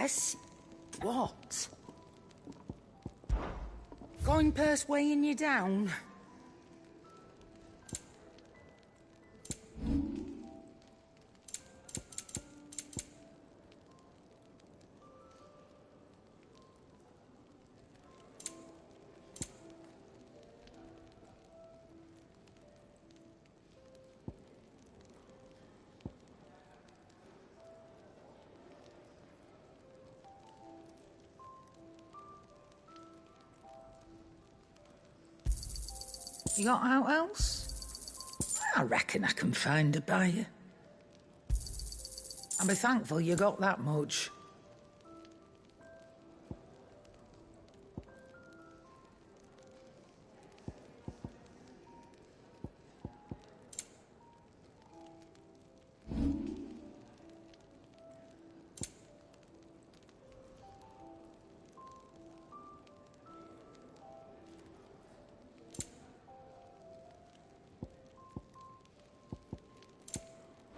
Yes? What? Going purse weighing you down? You got out else? I reckon I can find a buyer. I'll be thankful you got that much.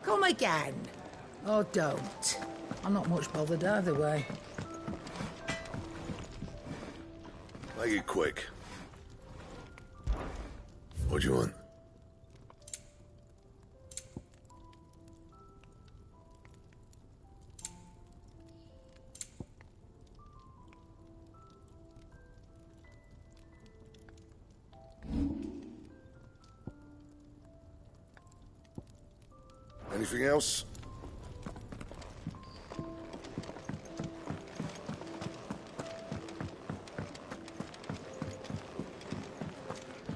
Come again. Or don't. I'm not much bothered either way. Make it quick. What do you want? Anything else?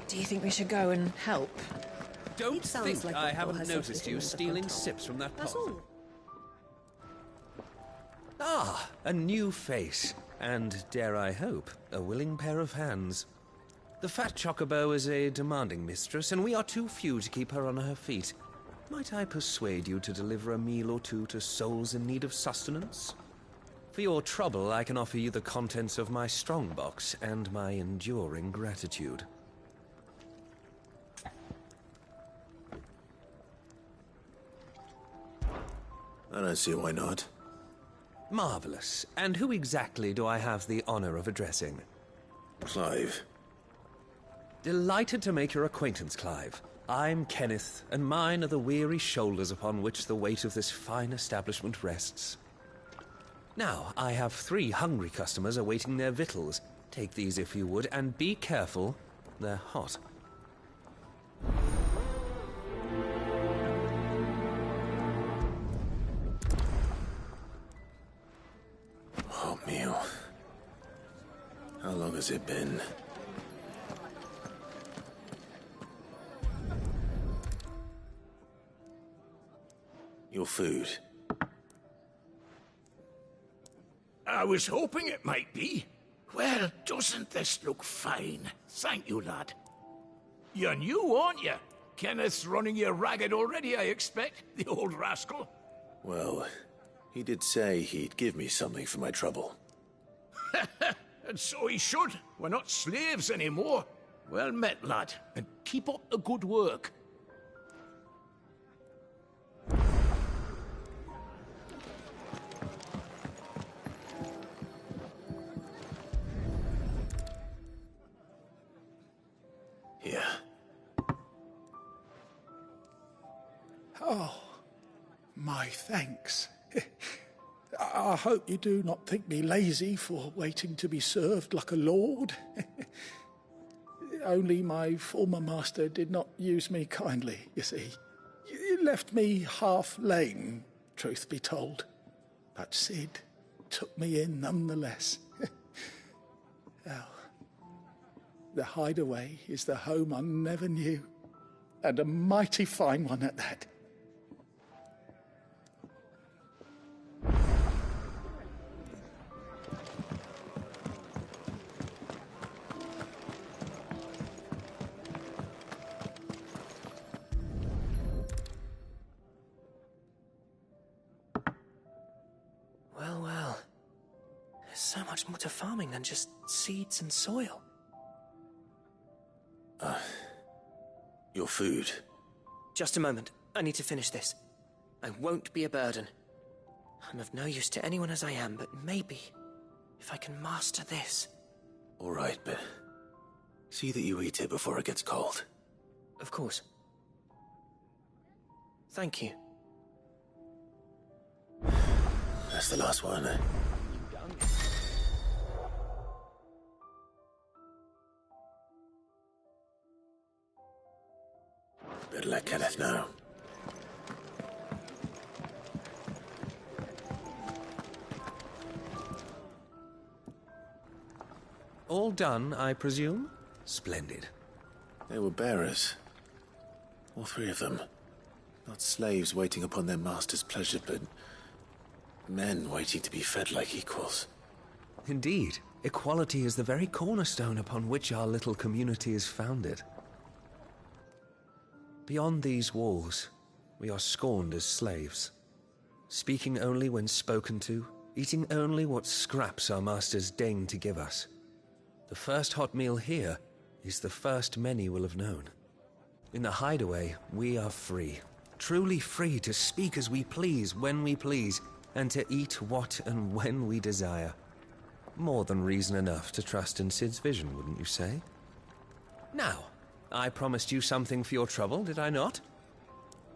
Do you think we should go and help? Don't think I haven't noticed you stealing sips from that pot. That's all. Ah, a new face. And, dare I hope, a willing pair of hands. The fat chocobo is a demanding mistress, and we are too few to keep her on her feet. Might I persuade you to deliver a meal or two to souls in need of sustenance? For your trouble, I can offer you the contents of my strongbox and my enduring gratitude. I don't see why not. Marvelous. And who exactly do I have the honor of addressing? Clive. Delighted to make your acquaintance, Clive. I'm Kenneth, and mine are the weary shoulders upon which the weight of this fine establishment rests. Now, I have 3 hungry customers awaiting their victuals. Take these if you would, and be careful, they're hot. Hot meal. How long has it been? Your food. I was hoping it might be. Well, doesn't this look fine? Thank you, lad. You're new, aren't you? Kenneth's running you ragged already, I expect, the old rascal. Well, he did say he'd give me something for my trouble. And so he should. We're not slaves anymore. Well met, lad, and keep up the good work. Here. Oh, my thanks. I hope you do not think me lazy for waiting to be served like a lord. Only my former master did not use me kindly, you see. He left me half lame, truth be told. But Sid took me in nonetheless. Well, the hideaway is the home I never knew, and a mighty fine one at that. Well. There's so much more to farming than just seeds and soil. Your food. Just a moment. I need to finish this. I won't be a burden. I'm of no use to anyone as I am, but maybe if I can master this. All right, but see that you eat it before it gets cold. Of course. Thank you. That's the last one, eh? Better let Kenneth know. All done, I presume? Splendid. They were bearers. All three of them. Not slaves waiting upon their master's pleasure, but men waiting to be fed like equals. Indeed. Equality is the very cornerstone upon which our little community is founded. Beyond these walls, we are scorned as slaves. Speaking only when spoken to, eating only what scraps our masters deign to give us. The first hot meal here is the first many will have known. In the hideaway, we are free. Truly free to speak as we please, when we please, and to eat what and when we desire. More than reason enough to trust in Cid's vision, wouldn't you say? Now, I promised you something for your trouble, did I not?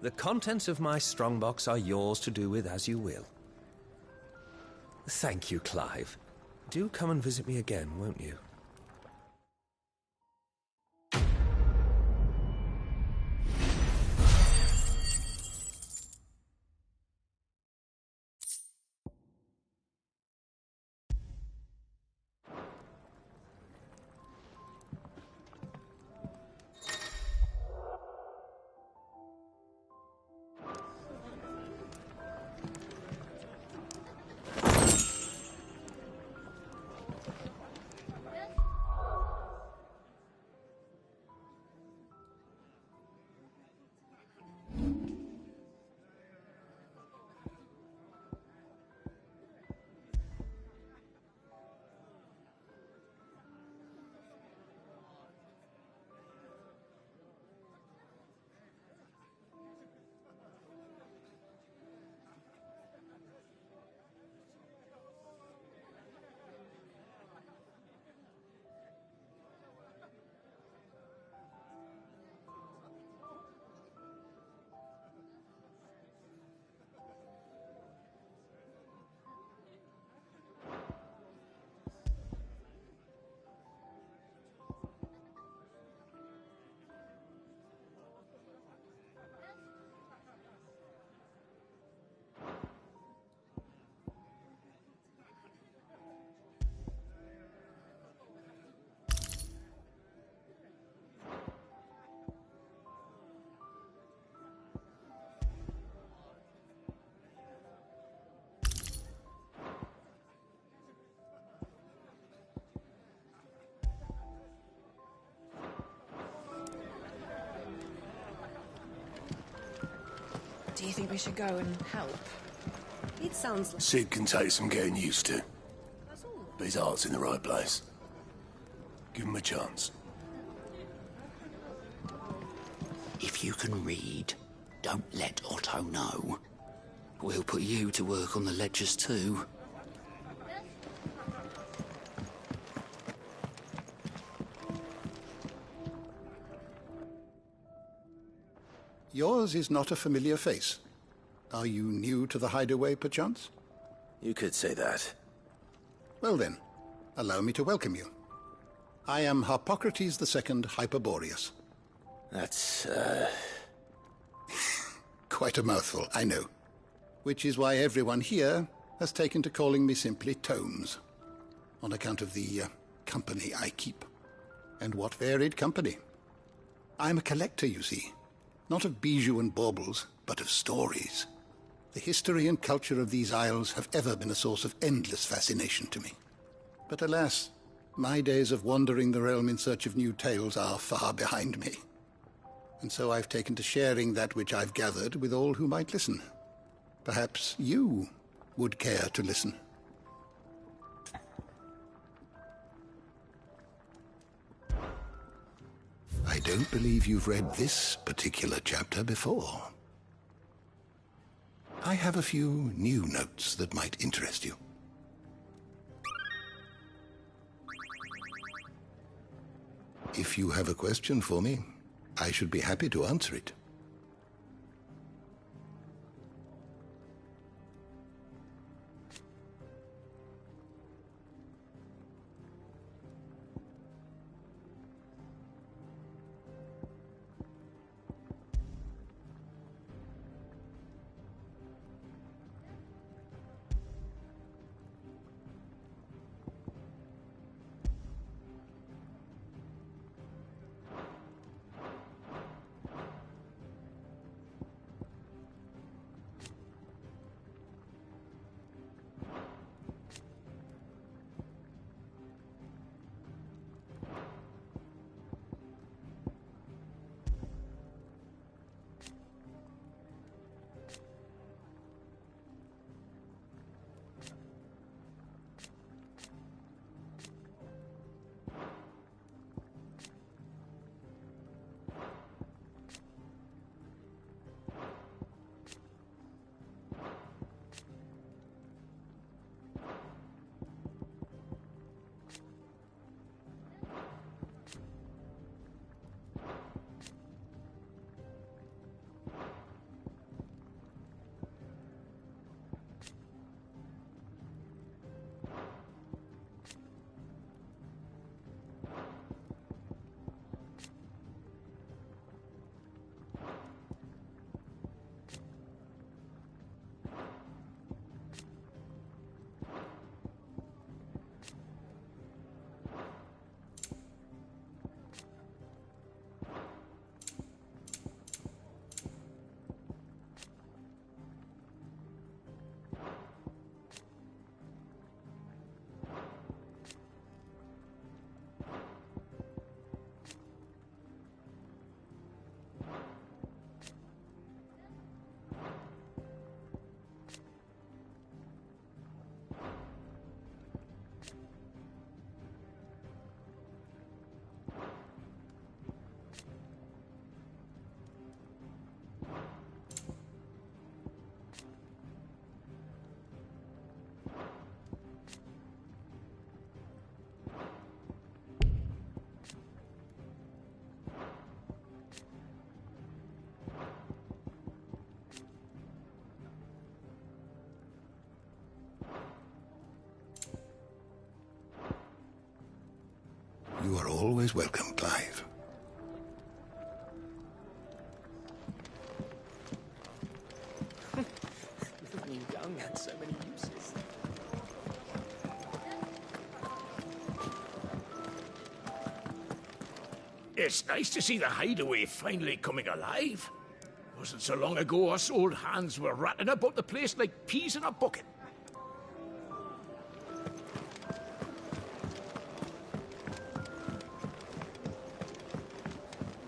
The contents of my strongbox are yours to do with as you will. Thank you, Clive. Do come and visit me again, won't you? Do you think we should go and help? It sounds like... Cid can take some getting used to. But his heart's in the right place. Give him a chance. If you can read, don't let Otto know. We'll put you to work on the ledgers too. Yours is not a familiar face. Are you new to the hideaway, perchance? You could say that. Well then, allow me to welcome you. I am Harpocrates II Hyperboreus. That's, Quite a mouthful, I know. Which is why everyone here has taken to calling me simply Tomes, on account of the company I keep. And what varied company. I'm a collector, you see. Not of bijou and baubles, but of stories. The history and culture of these isles have ever been a source of endless fascination to me. But alas, my days of wandering the realm in search of new tales are far behind me. And so I've taken to sharing that which I've gathered with all who might listen. Perhaps you would care to listen. I don't believe you've read this particular chapter before. I have a few new notes that might interest you. If you have a question for me, I should be happy to answer it. You are always welcome, Clive. Young had so many uses. It's nice to see the hideaway finally coming alive. Wasn't so long ago us old hands were ratting about the place like peas in a bucket.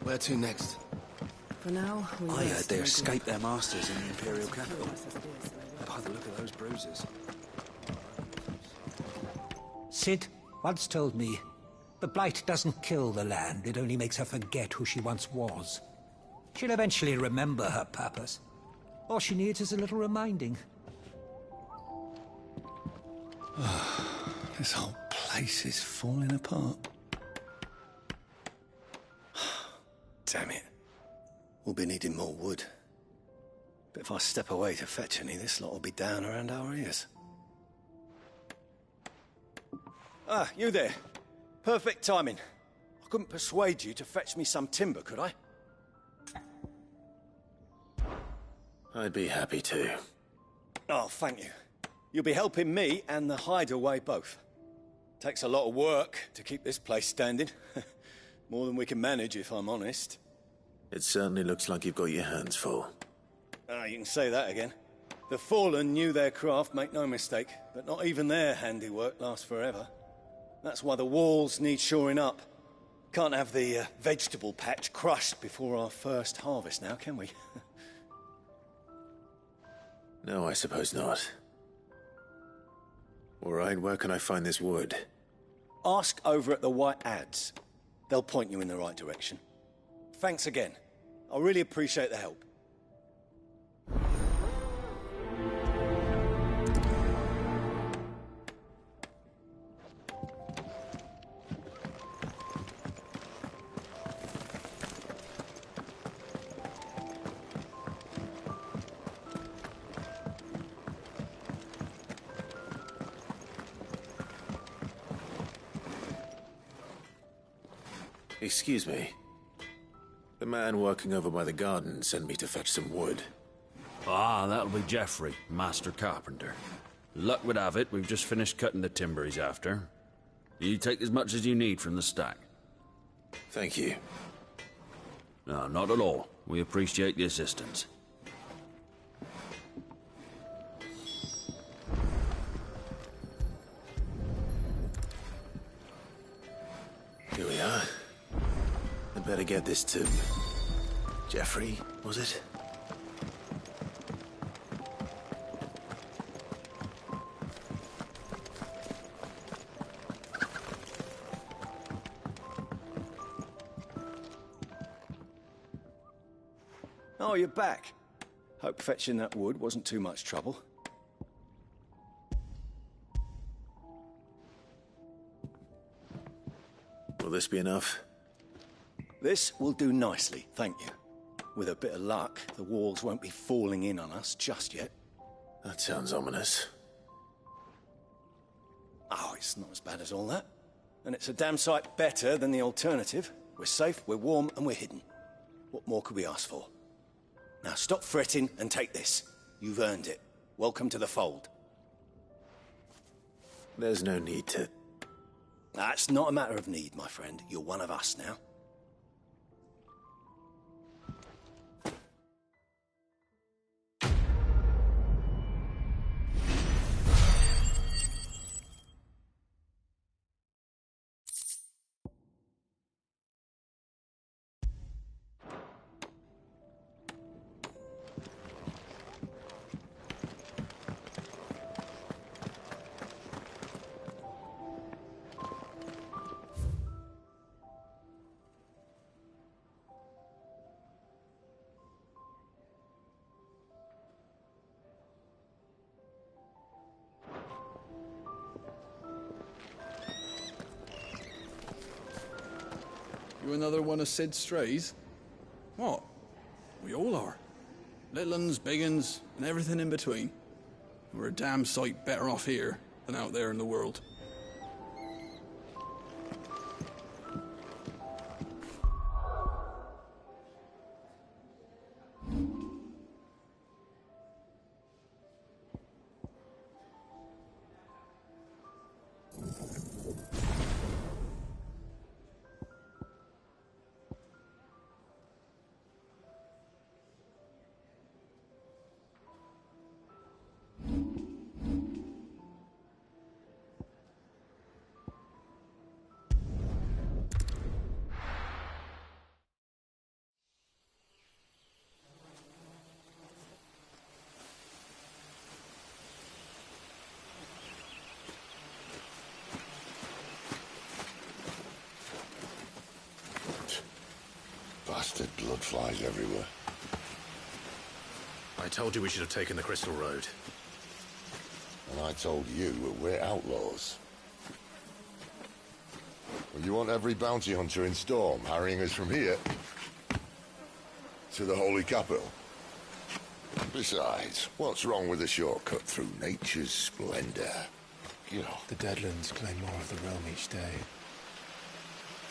Where to next? For now, we I heard rest they in the escaped their masters in the Imperial capital. By the look of those bruises. Sid once told me, the Blight doesn't kill the land, it only makes her forget who she once was. She'll eventually remember her purpose. All she needs is a little reminding. This whole place is falling apart. Damn it. We'll be needing more wood. But if I step away to fetch any, this lot will be down around our ears. Ah, you there. Perfect timing. I couldn't persuade you to fetch me some timber, could I? I'd be happy to. Oh, thank you. You'll be helping me and the hideaway both. Takes a lot of work to keep this place standing. More than we can manage, if I'm honest. It certainly looks like you've got your hands full. Ah, you can say that again. The Fallen knew their craft, make no mistake, but not even their handiwork lasts forever. That's why the walls need shoring up. Can't have the vegetable patch crushed before our first harvest now, can we? No, I suppose not. All right, where can I find this wood? Ask over at the White Ads. They'll point you in the right direction. Thanks again. I really appreciate the help. Excuse me. The man working over by the garden sent me to fetch some wood. Ah, that'll be Geoffrey, master carpenter. Luck would have it, we've just finished cutting the timber he's after. You take as much as you need from the stack. Thank you. No, not at all. We appreciate the assistance. Here we are. I'd better get this to... Geoffrey, was it? Oh, you're back. Hope fetching that wood wasn't too much trouble. Will this be enough? This will do nicely, thank you. With a bit of luck, the walls won't be falling in on us just yet. That sounds ominous. Oh, it's not as bad as all that. And it's a damn sight better than the alternative. We're safe, we're warm, and we're hidden. What more could we ask for? Now stop fretting and take this. You've earned it. Welcome to the fold. There's no need to... That's not a matter of need, my friend. You're one of us now. You another one of Sid's strays? What? We all are. Little uns, big uns, and everything in between. We're a damn sight better off here than out there in the world. Bastard blood flies everywhere. I told you we should have taken the Crystal Road. And I told you that we're outlaws. Well, you want every bounty hunter in Storm harrying us from here to the Holy Capital? Besides, what's wrong with a shortcut through nature's splendor? You know. The Deadlands claim more of the realm each day.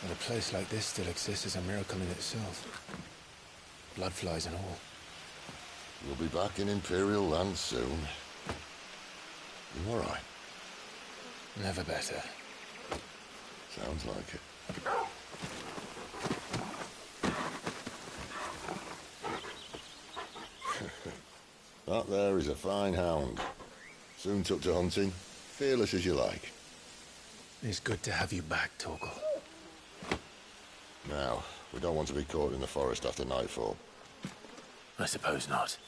And a place like this still exists is a miracle in itself. Bloodflies and all. We'll be back in Imperial land soon. You all right? Never better. Sounds like it. That there is a fine hound. Soon took to hunting. Fearless as you like. It's good to have you back, Torgal. Now, we don't want to be caught in the forest after nightfall. I suppose not.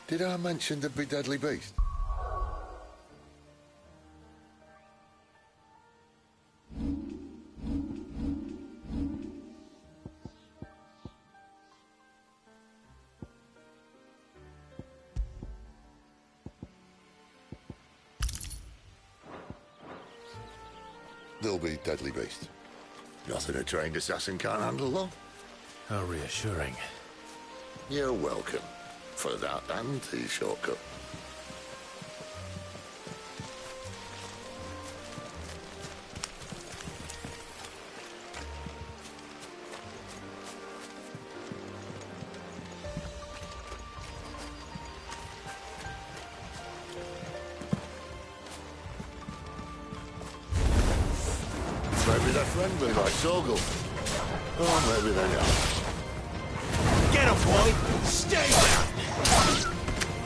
Did I mention the big deadly beast? They'll be deadly beasts. Nothing a trained assassin can't handle, though. How reassuring. You're welcome. For that and the shortcut. Maybe they're friendly like Sorghum. Or maybe they're not. Get him, boy! Stay down!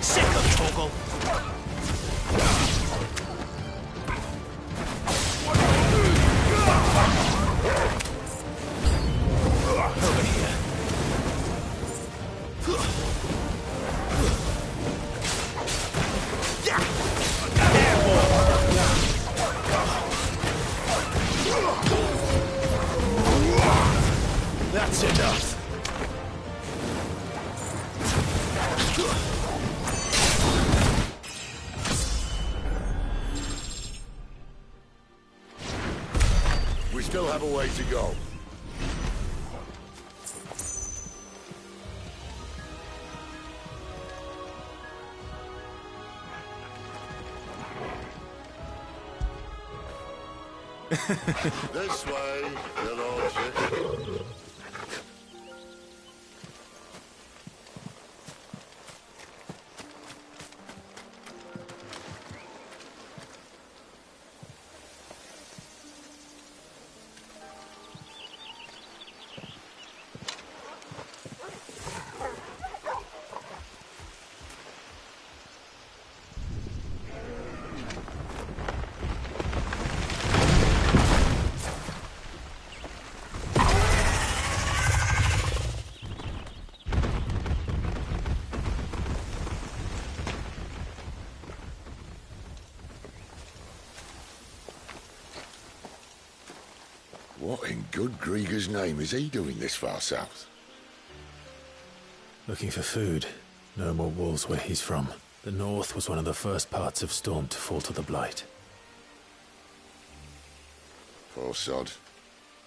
Sick of Toggle! Over here. That's enough. We still have a way to go. This way, your lordship. What in good Grieger's name is he doing this far south? Looking for food. No more wolves where he's from. The north was one of the first parts of Storm to fall to the Blight. Poor sod.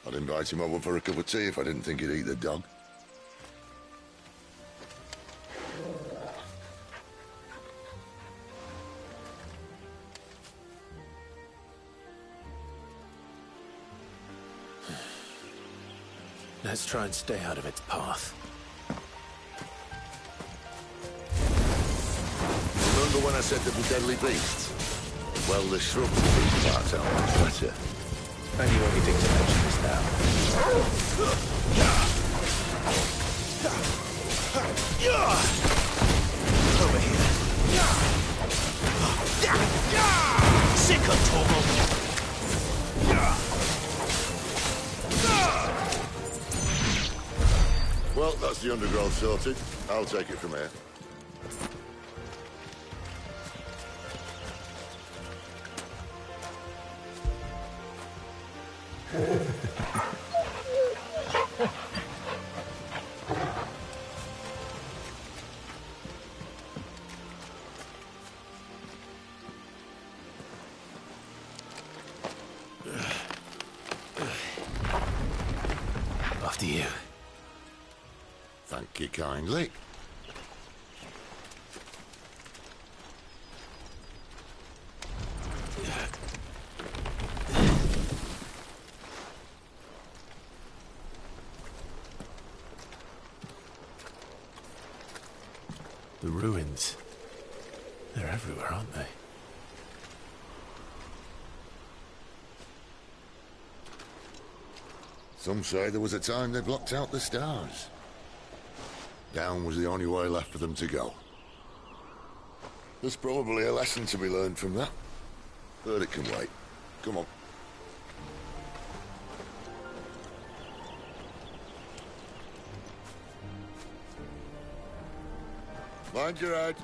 I'd invite him over for a cup of tea if I didn't think he'd eat the dog. Let's try and stay out of its path. Remember when I said there were deadly beasts? Well, the shrubs in these parts are much better. Only what you think to mention this now. Over here. Sick of Toggle! Well, that's the undergrowth sorted. I'll take it from here. After you. Thank you kindly. The ruins. They're everywhere, aren't they? Some say there was a time they blocked out the stars. Down was the only way left for them to go. There's probably a lesson to be learned from that. But it can wait. Come on. Mind your head.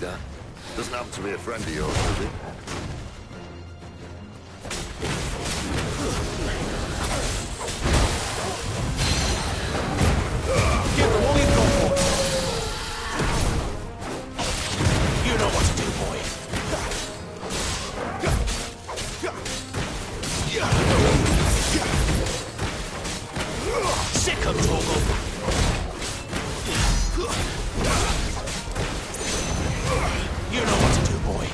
that. Doesn't happen to be a friend of yours, does he? Give them all you've got, boy. You know what to do, boy. Sick of Torgal. You know what to do, boy.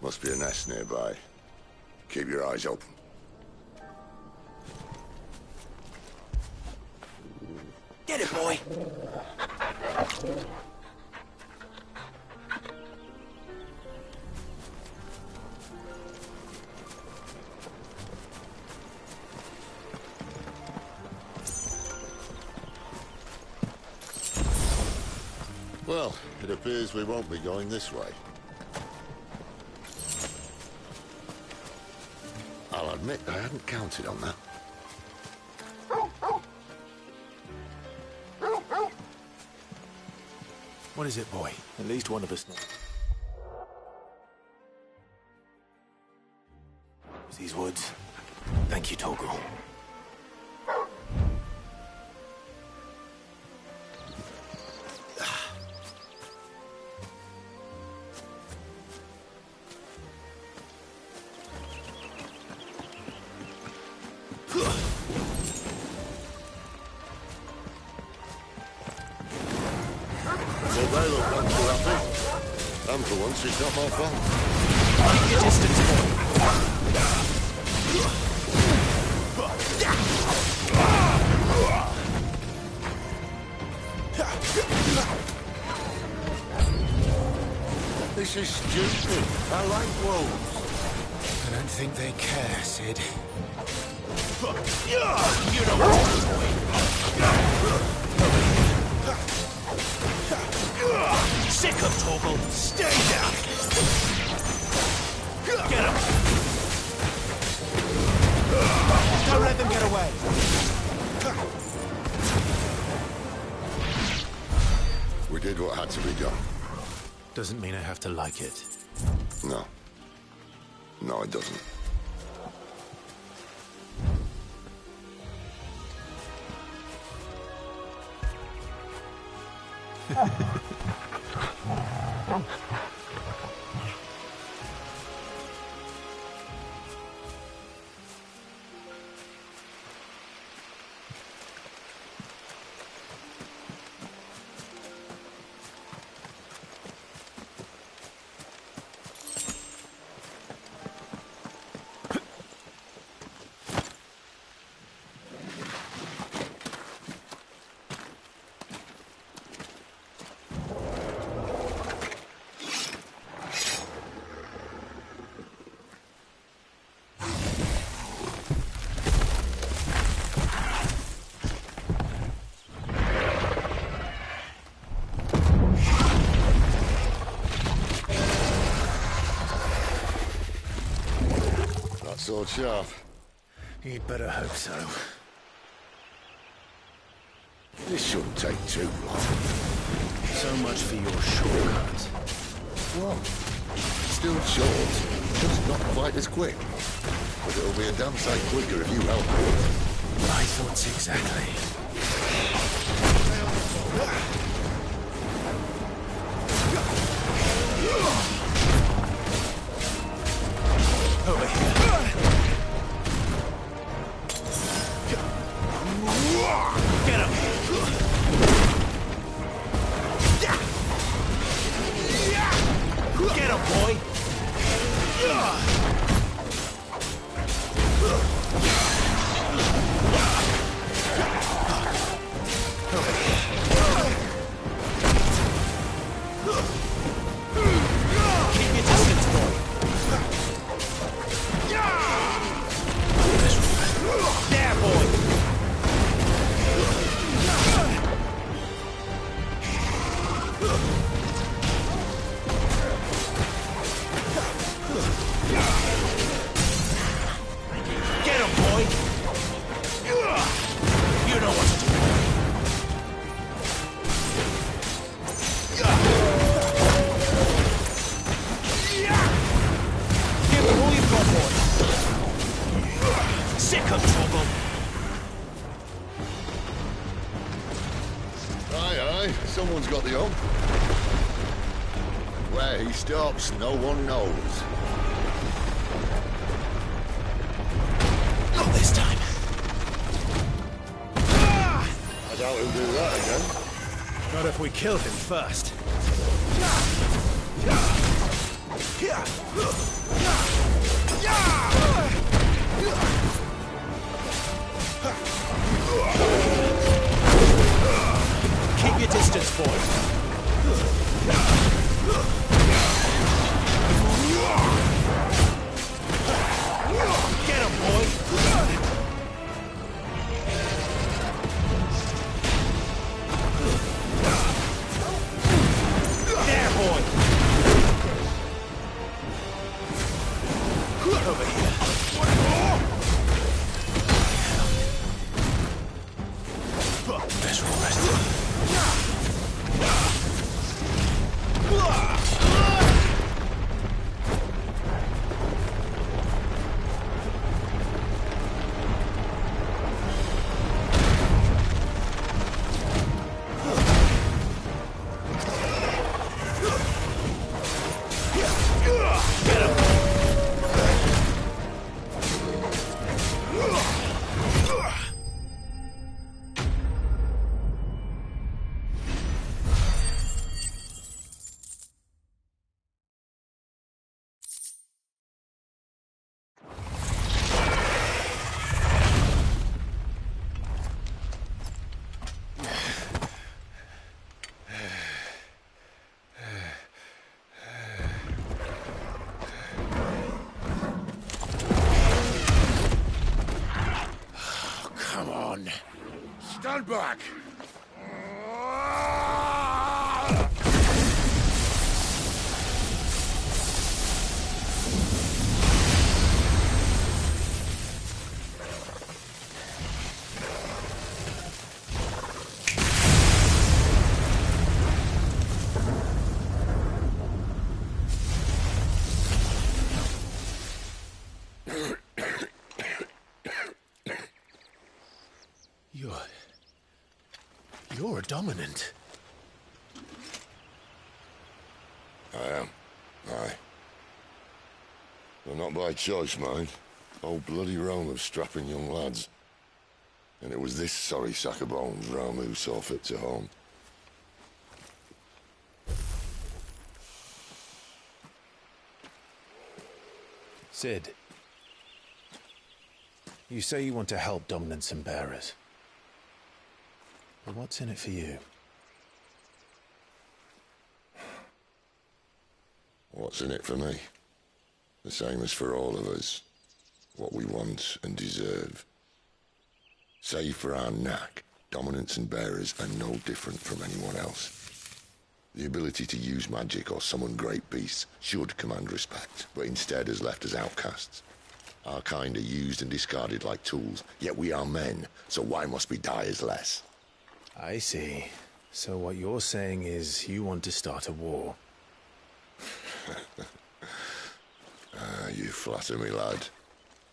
Must be a nest nearby. Keep your eyes open. Get it, boy. Well, it appears we won't be going this way. I'll admit I hadn't counted on that. What is it, boy? At least one of us knows. These woods. Thank you, Torgal. Well, they look none too happy. And for once, it's not my fault. Keep your distance, boy. This is stupid. I like wolves. I don't think they care, Sid. You know what to do, boy. Sick of Torgal. Stay down. Get him. Don't let them get away. We did what had to be done. Doesn't mean I have to like it. No. No, it doesn't. Sword sharp. You'd better hope so. This shouldn't take too long. So much for your shortcut. What? Still short, just not quite as quick. But it'll be a damn sight quicker if you help me. My thoughts exactly. Over here. Get him. Get him, boy. Where he stops, no one knows. Not this time. I doubt he'll do that again. Not if we kill him first. Keep your distance, boy. Get him, boy. There, boy. Over here. Better rest. Stand back! You're dominant. I am. Aye. But not by choice, mind. Whole bloody realm of strapping young lads. And it was this sorry sack of bones Ramu saw fit to home. Sid, you say you want to help dominants and bearers. But what's in it for you? What's in it for me? The same as for all of us. What we want and deserve. Save for our knack, dominants and bearers are no different from anyone else. The ability to use magic or summon great beasts should command respect, but instead has left us outcasts. Our kind are used and discarded like tools, yet we are men, so why must we die as less? I see. So what you're saying is you want to start a war. You flatter me, lad.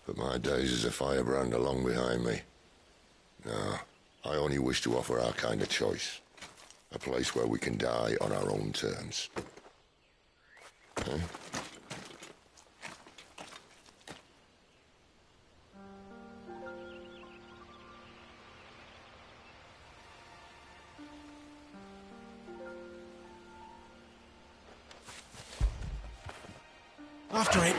But my days as a firebrand are long behind me. No, I only wish to offer our kind a choice. A place where we can die on our own terms. Huh? After it!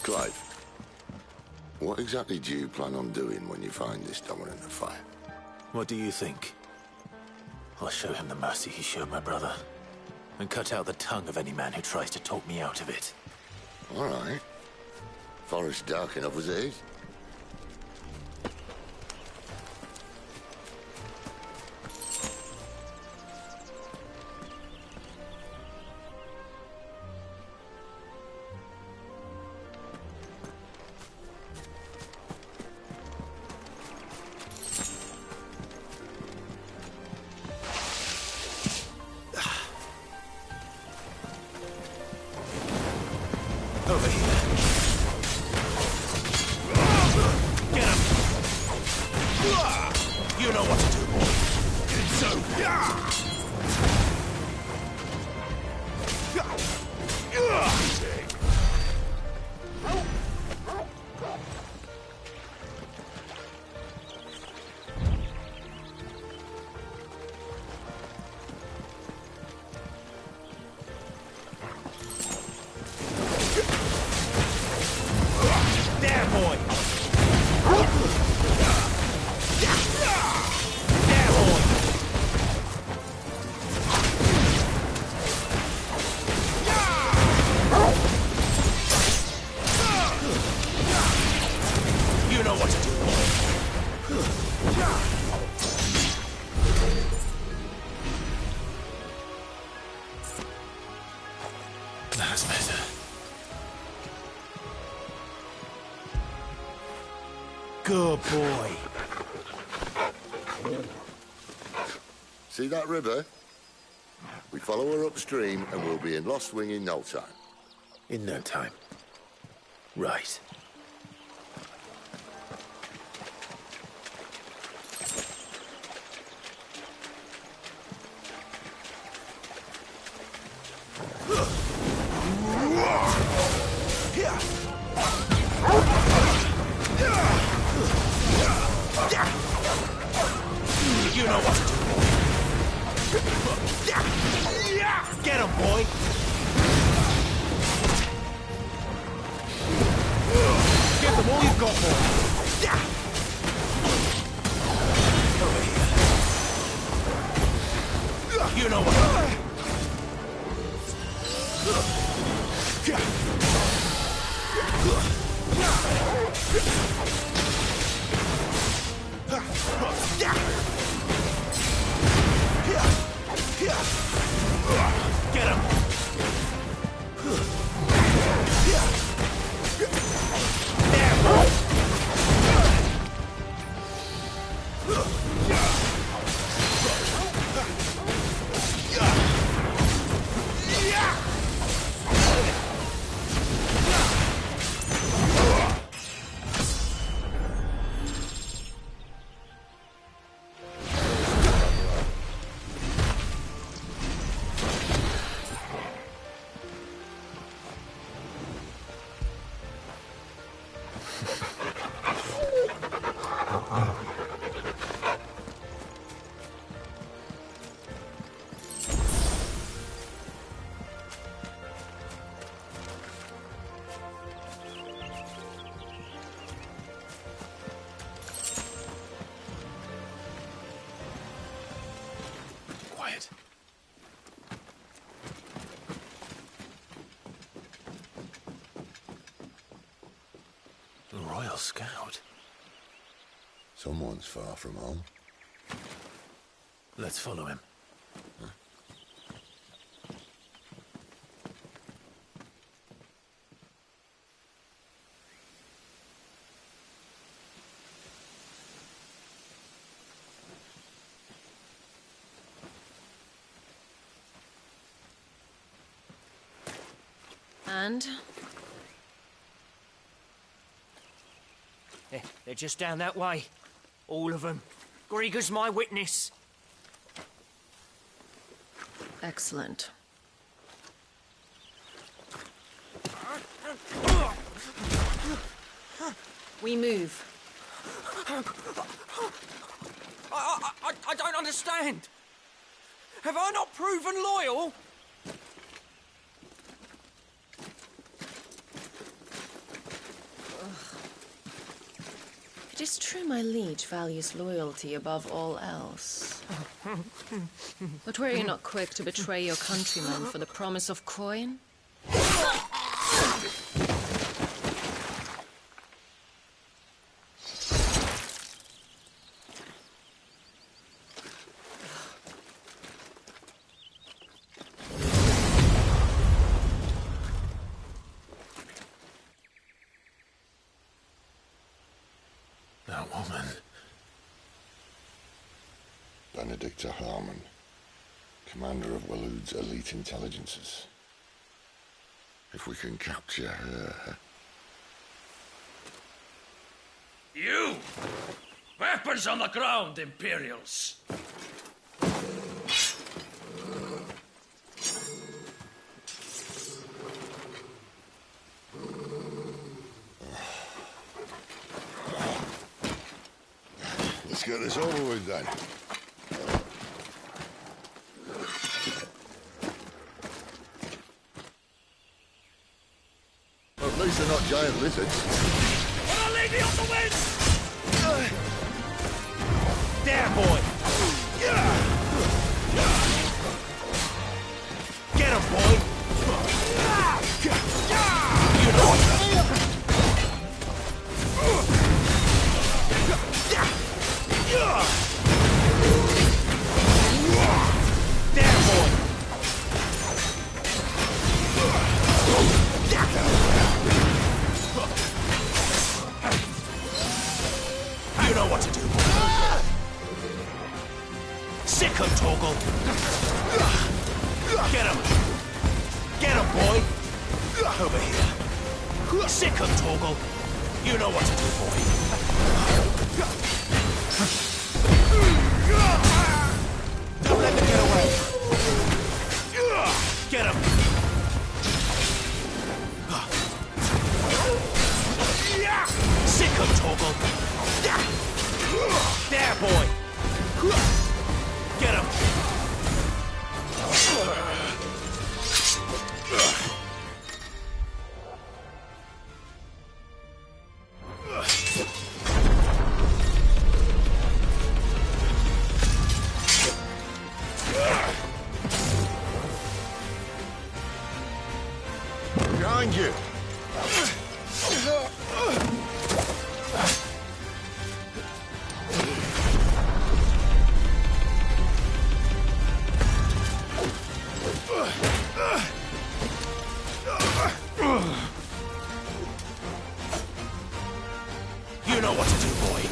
Clive, what exactly do you plan on doing when you find this dominant of fire? What do you think? I'll show him the mercy he showed my brother, and cut out the tongue of any man who tries to talk me out of it. All right. Forest dark enough as it is. know what to do. That's better. Good boy. See that river? We follow her upstream and we'll be in Lost Wing in no time. In no time. Right. You know what to do. Get him, boy. Give them all you've got, boy. Over here. You know what to Get him! There, boy! Quiet. The Royal Scout. Someone's far from home. Let's follow him. And? They're just down that way. All of them. Grieger's my witness. Excellent. We move. I don't understand. Have I not proven loyal? It is true my liege values loyalty above all else. But were you not quick to betray your countrymen for the promise of coin? That woman. Benedicta Harmon, commander of Waloed's elite intelligences. If we can capture her... You! Weapons on the ground, Imperials! Let's get this over with then. At least they're not giant lizards. Put a lady on the wind! There, boy! Get him, boy! You know what? know what to do. Sick him, Torgal. Get him. Get him, boy. Over here. Sick him, Torgal. You know what to do, boy. Don't let them get away. Get him. Sick him, Torgal. There, boy. Get him. Behind you. You know what to do, boy.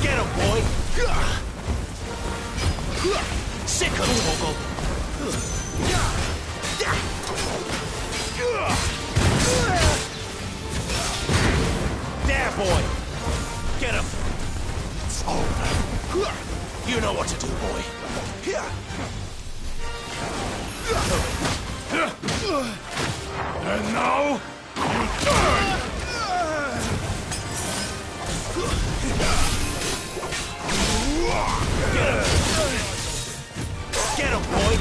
Get him, boy. Sick him, Torgal. There, boy. Get him. It's over. You know what to do, boy. And now, you turn! Get him, boy!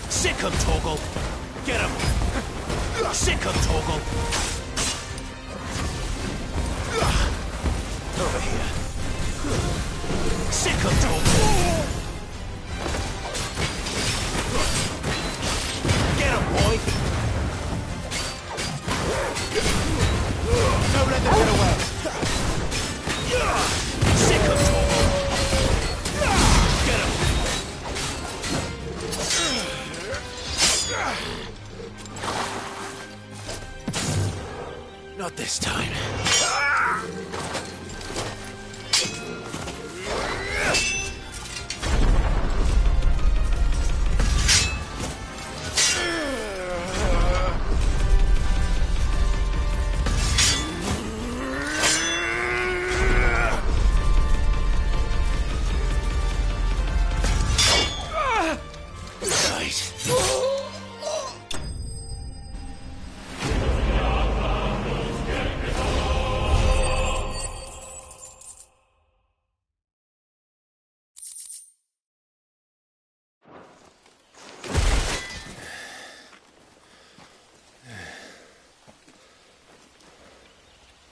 Sick him, Torgal! Get him! Sick him, Torgal! Over here. Sick him, Torgal! Get him, boy! Don't let them get away! Sick him, Torgal! Get him! Not this time.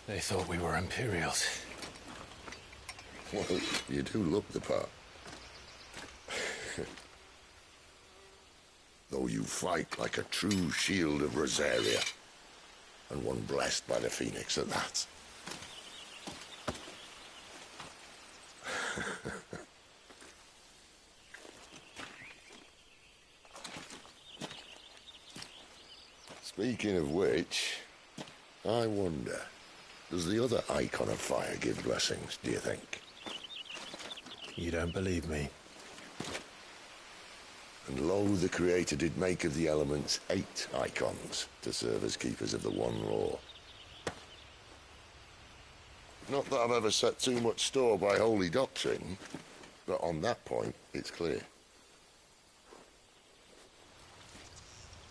They thought we were Imperials. Well, you do look the part. Though you fight like a true shield of Rosaria, and one blessed by the Phoenix at that. Speaking of which, I wonder, does the other icon of fire give blessings, do you think? You don't believe me? And lo, the Creator did make of the elements 8 icons to serve as keepers of the one law. Not that I've ever set too much store by holy doctrine, but on that point, it's clear.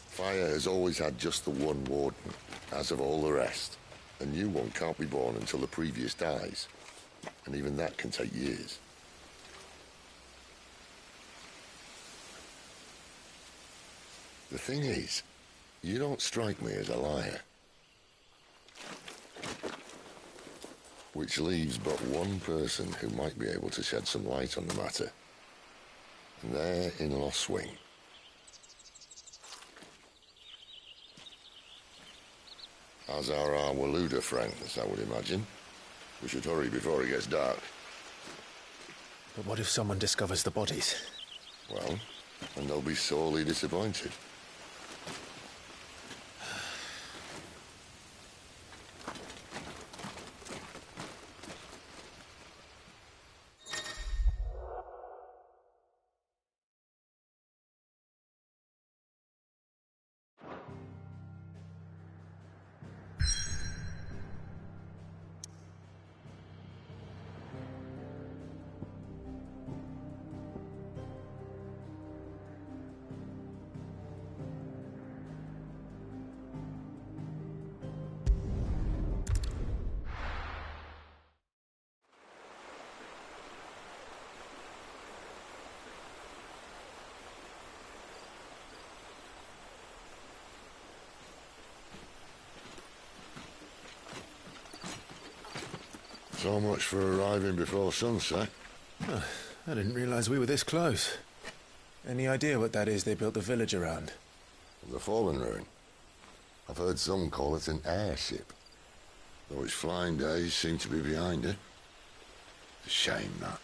Fire has always had just the one warden, as of all the rest. A new one can't be born until the previous dies, and even that can take years. The thing is, you don't strike me as a liar. Which leaves but one person who might be able to shed some light on the matter. And they're in Lost Swing. As are our Waluda friends, I would imagine. We should hurry before it gets dark. But what if someone discovers the bodies? Well, and they'll be sorely disappointed. So much for arriving before sunset. Oh, I didn't realize we were this close. Any idea what that is they built the village around? The fallen ruin. I've heard some call it an airship. Though its flying days seem to be behind it. It's a shame, that.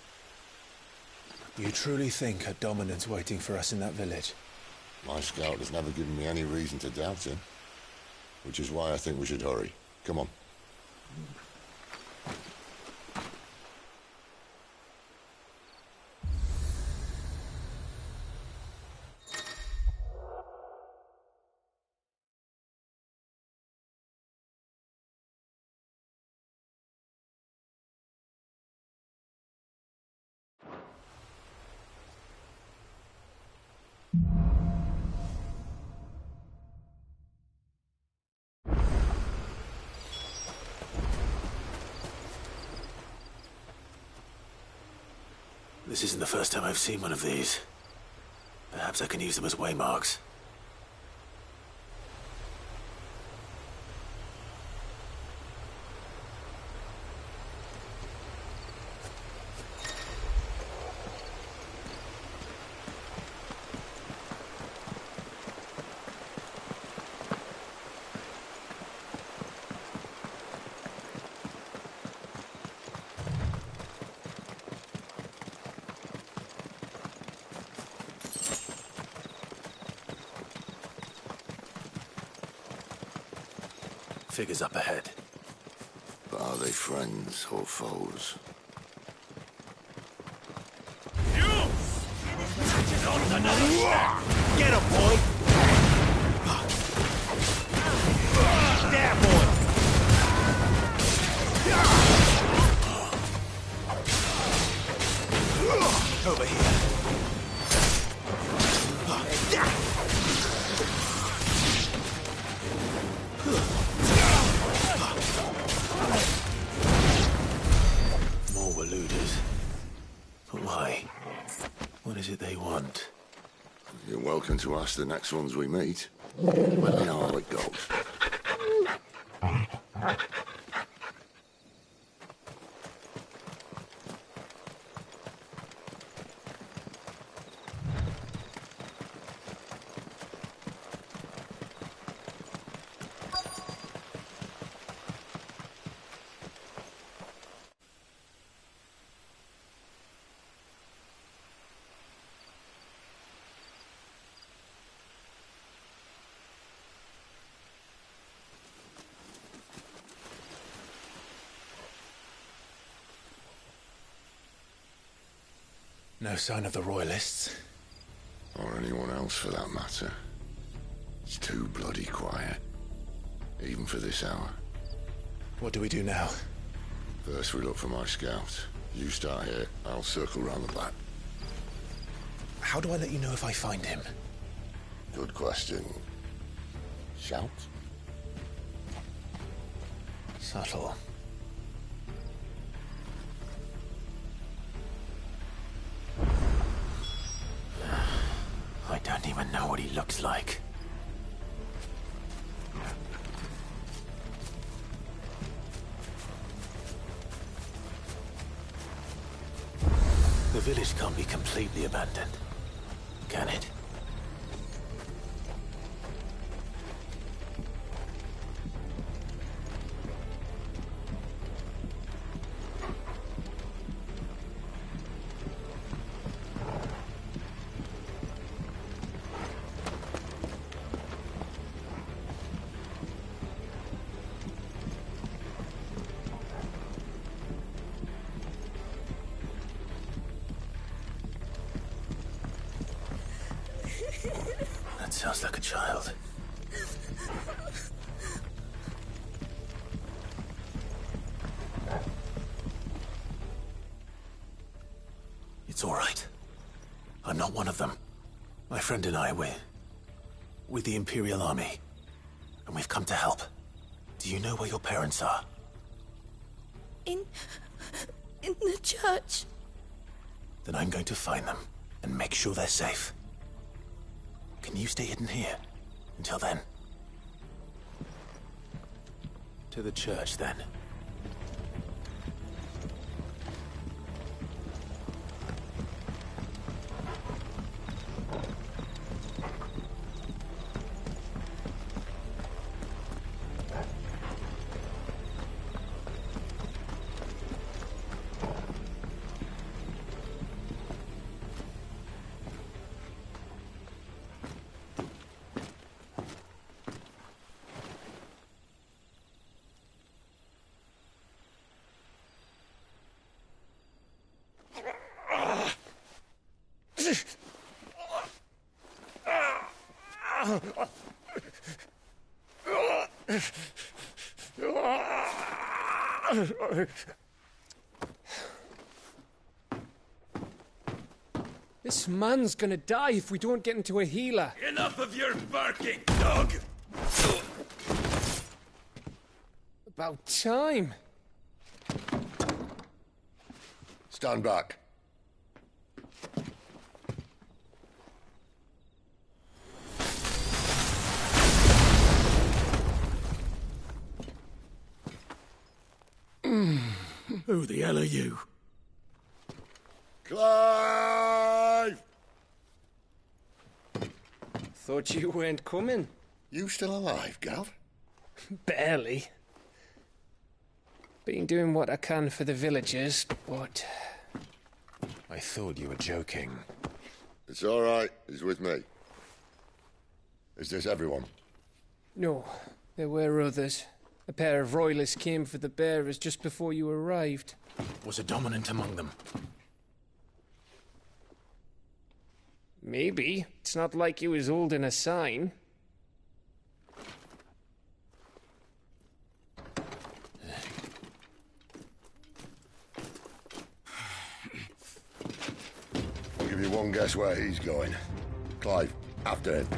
You truly think a dominant's waiting for us in that village? My scout has never given me any reason to doubt him. Which is why I think we should hurry. Come on. This isn't the first time I've seen one of these. Perhaps I can use them as waymarks. Figures up ahead. But are they friends or foes? Get him, boy! There, boy! Over here. More Waluders. But why? What is it they want? You're welcome to ask the next ones we meet. Let me know how it goes. No sign of the Royalists. Or anyone else for that matter. It's too bloody quiet. Even for this hour. What do we do now? First we look for my scout. You start here, I'll circle round the back. How do I let you know if I find him? Good question. Shout? Subtle. I don't even know what he looks like. The village can't be completely abandoned, can it? That sounds like a child. It's all right. I'm not one of them. My friend and I, we're with the Imperial Army, and we've come to help. Do you know where your parents are? In the church. Then I'm going to find them and make sure they're safe. Can you stay hidden here until then? To the church, then. This man's gonna die if we don't get into a healer. Enough of your barking, dog! About time. Stand back. Who the hell are you? Clive! Thought you weren't coming. You still alive, Gav? Barely. Been doing what I can for the villagers, but... I thought you were joking. It's all right. He's with me. Is this everyone? No, there were others. A pair of royalists came for the bearers just before you arrived. Was a dominant among them? Maybe. It's not like he was holding a sign. I'll give you one guess where he's going. Clive, after him.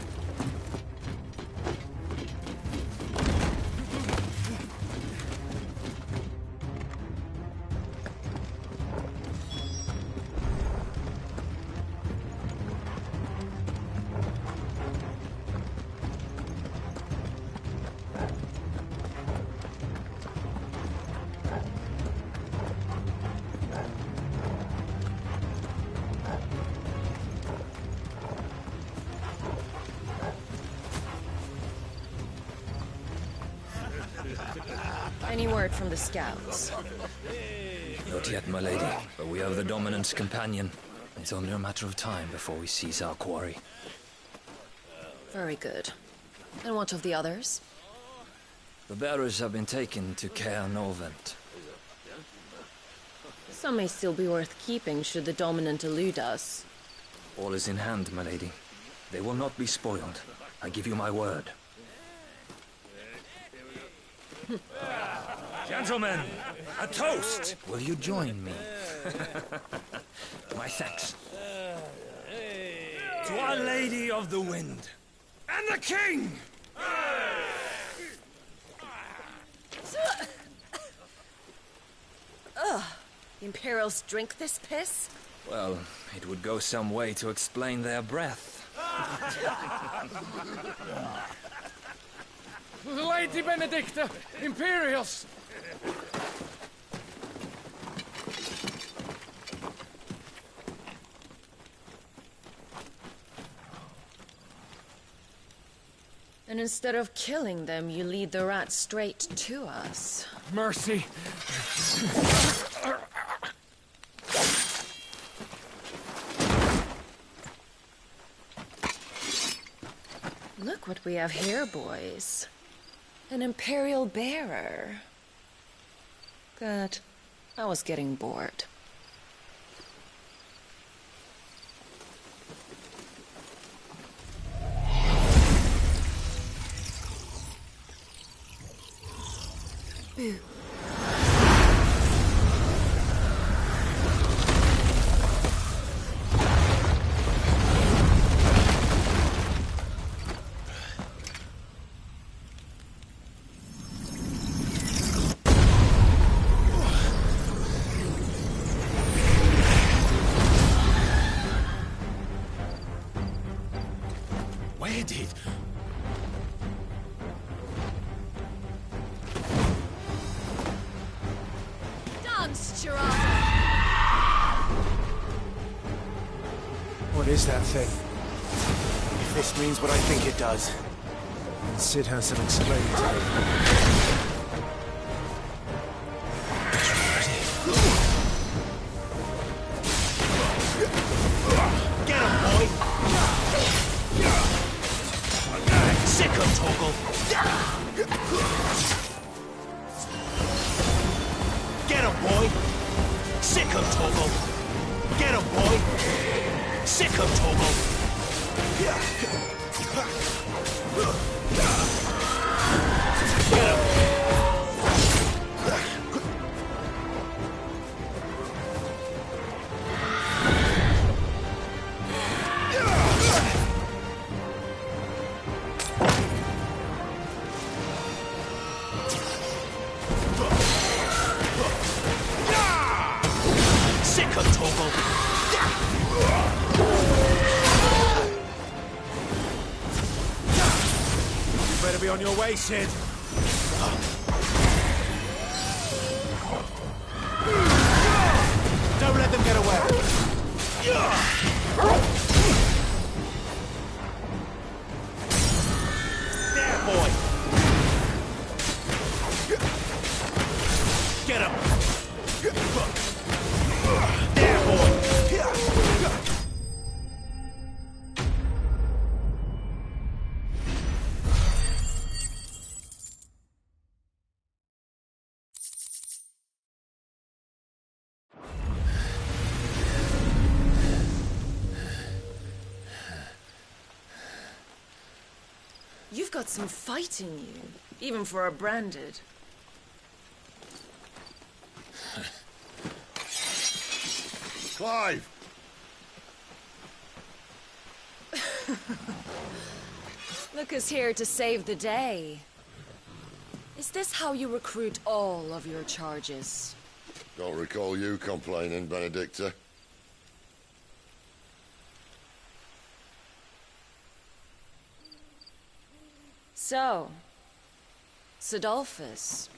Any word from the scouts? Not yet, my lady, but we have the Dominant's companion. It's only a matter of time before we seize our quarry. Very good. And what of the others? The bearers have been taken to Caer Novent. Some may still be worth keeping should the Dominant elude us. All is in hand, my lady. They will not be spoiled. I give you my word. Gentlemen, a toast! Will you join me? My thanks. To Our Lady of the Wind. And the King! Ugh. The Imperials drink this piss? Well, it would go some way to explain their breath. Lady Benedicta! Imperials! And instead of killing them, you lead the rats straight to us. Mercy! Look what we have here, boys. An Imperial bearer. Good. I was getting bored. you did. Dance, Gerard! What is that thing? If this means what I think it does, then Sid has some explaining to do. Get him, boy! Sick of Toggle! Get him, boy! Sick of Toggle! Get him! Be on your way, Sid. Don't let them get away. There, boy. Get him. There, boy. You've got some fight in you, even for a branded. Clive! Look who's here to save the day. Is this how you recruit all of your charges? Don't recall you complaining, Benedicta. So, Sidolphus,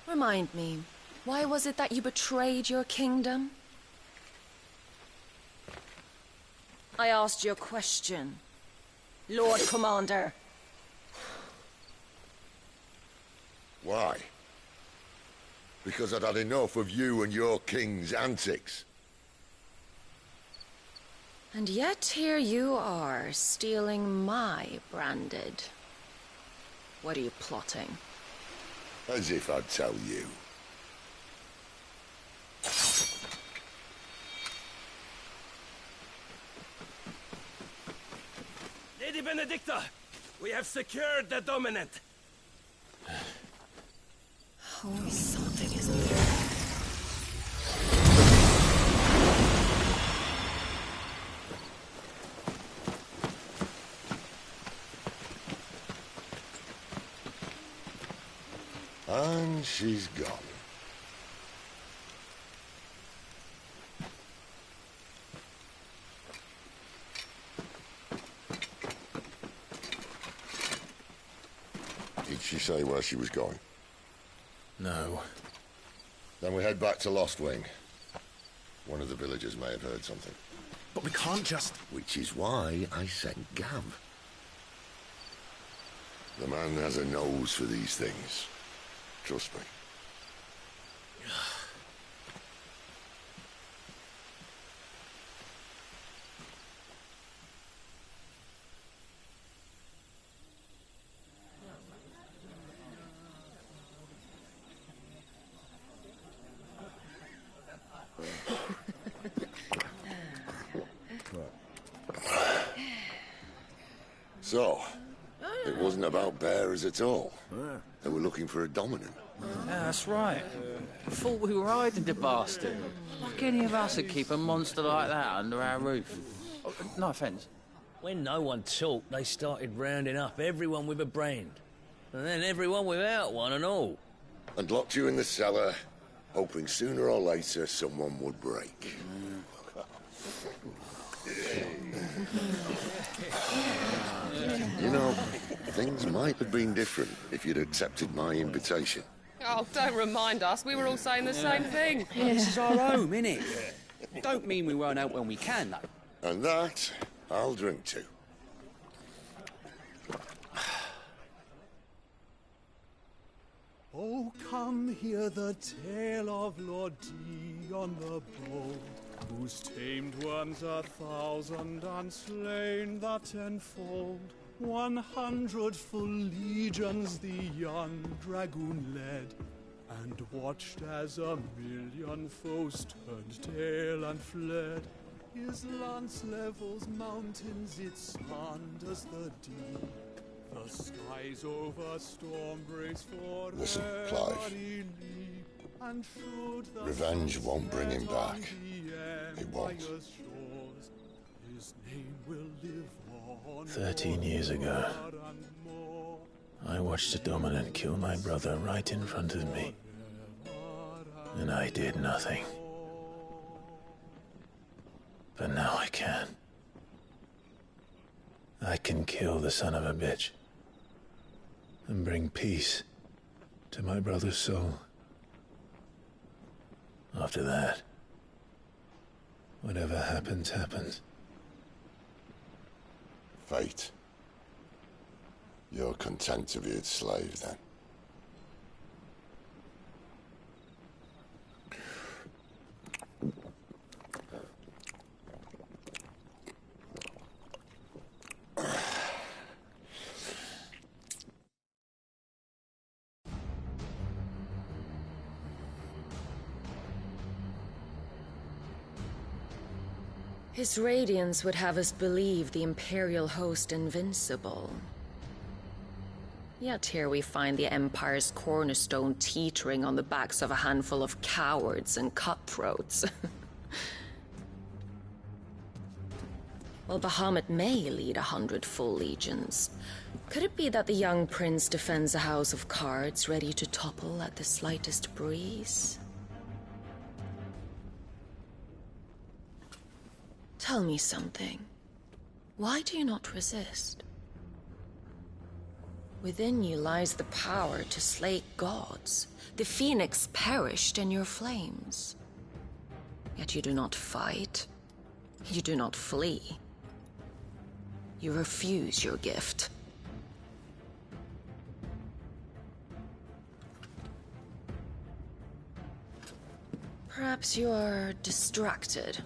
remind me, why was it that you betrayed your kingdom? I asked you a question, Lord Commander. Why? Because I'd had enough of you and your king's antics. And yet here you are, stealing my branded. What are you plotting? As if I'd tell you. Lady Benedicta, we have secured the dominant. Oh, something isn't there. And she's gone. Did she say where she was going? No. Then we head back to Lost Wing. One of the villagers may have heard something. But we can't just... Which is why I sent Gav. The man has a nose for these things. Trust me. So, it wasn't about bearers at all. They were looking for a dominant. Yeah, that's right. Thought we were hiding the bastard. Like any of us would keep a monster like that under our roof. Oh, no offence. When no one talked, they started rounding up everyone with a brand. And then everyone without one and all. And locked you in the cellar, hoping sooner or later someone would break. You know, things might have been different if you'd accepted my invitation. Oh, don't remind us. We were all saying the same thing. This is our home, innit? Don't mean we won't out when we can, though. And that, I'll drink to. Oh, come hear the tale of Lord Dion the Bold, whose tamed ones 1,000 and slain the tenfold. 100 full legions the young dragoon led, and watched as 1,000,000 foes turned tail and fled. His lance levels mountains, it spanders the deep. The skies over storm breaks for Listen, Clive. Revenge won't bring him back. It won't. 13 years ago, I watched a dominant kill my brother right in front of me. And I did nothing. But now I can. I can kill the son of a bitch and bring peace to my brother's soul. After that, whatever happens, happens. Fate. You're content to be its slave, then? His radiance would have us believe the Imperial host invincible. Yet here we find the Empire's cornerstone teetering on the backs of a handful of cowards and cutthroats. While Bahamut may lead 100 full legions, could it be that the young prince defends a house of cards ready to topple at the slightest breeze? Tell me something. Why do you not resist? Within you lies the power to slay gods. The phoenix perished in your flames. Yet you do not fight. You do not flee. You refuse your gift. Perhaps you are distracted.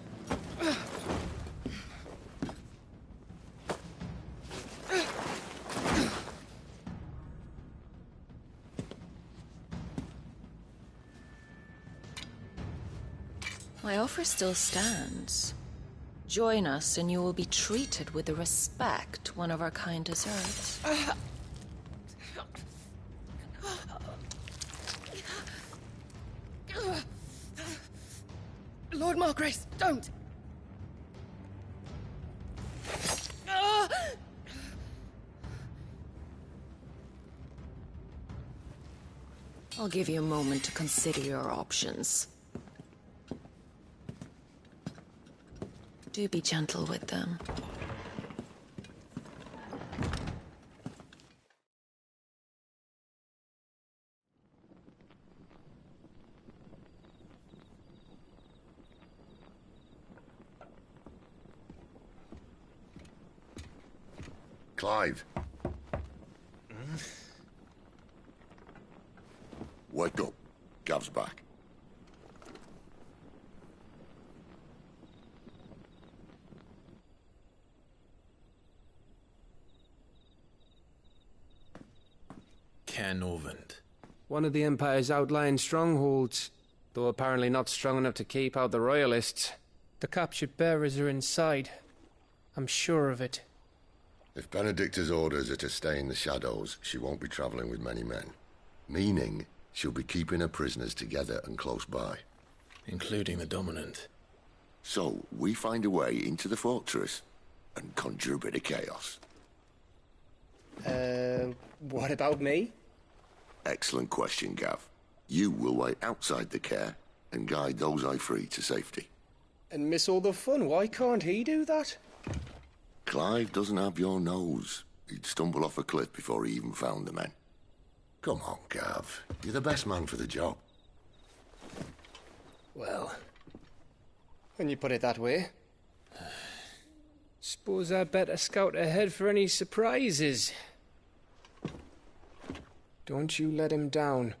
My offer still stands. Join us and you will be treated with the respect one of our kind deserves. Lord Margrace, don't! I'll give you a moment to consider your options. Do be gentle with them. Clive. Wake up. Gav's back. Canovant. One of the Empire's outlying strongholds, though apparently not strong enough to keep out the Royalists. The captured bearers are inside. I'm sure of it. If Benedicta's orders are to stay in the shadows, she won't be traveling with many men. Meaning, she'll be keeping her prisoners together and close by. Including the Dominant. So, we find a way into the fortress and conjure a bit of chaos. What about me? Excellent question, Gav. You will wait outside the care and guide those I free to safety. And miss all the fun. Why can't he do that? Clive doesn't have your nose, He'd stumble off a cliff before he even found the men. Come on, Gav. You're the best man for the job. Well, when you put it that way, suppose I'd better scout ahead for any surprises. Don't you let him down.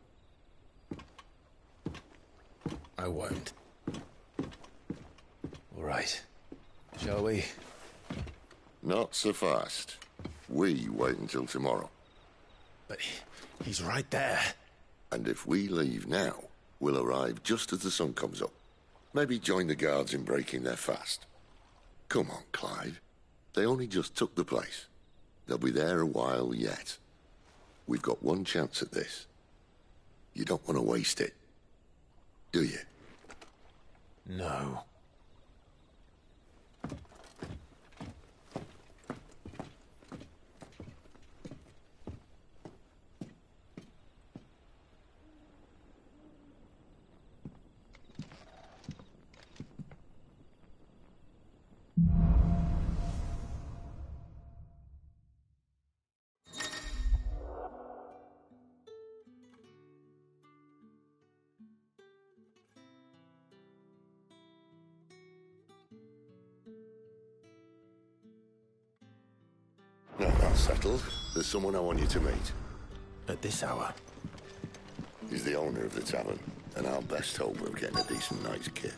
I won't. All right. Shall we? Not so fast. We wait until tomorrow. But he's right there. And if we leave now, we'll arrive just as the sun comes up. Maybe join the guards in breaking their fast. Come on, Clive. They only just took the place. They'll be there a while yet. We've got one chance at this. You don't want to waste it, do you? No. Now that's settled. There's someone I want you to meet. At this hour? He's the owner of the tavern, and our best hope of getting a decent night's kip.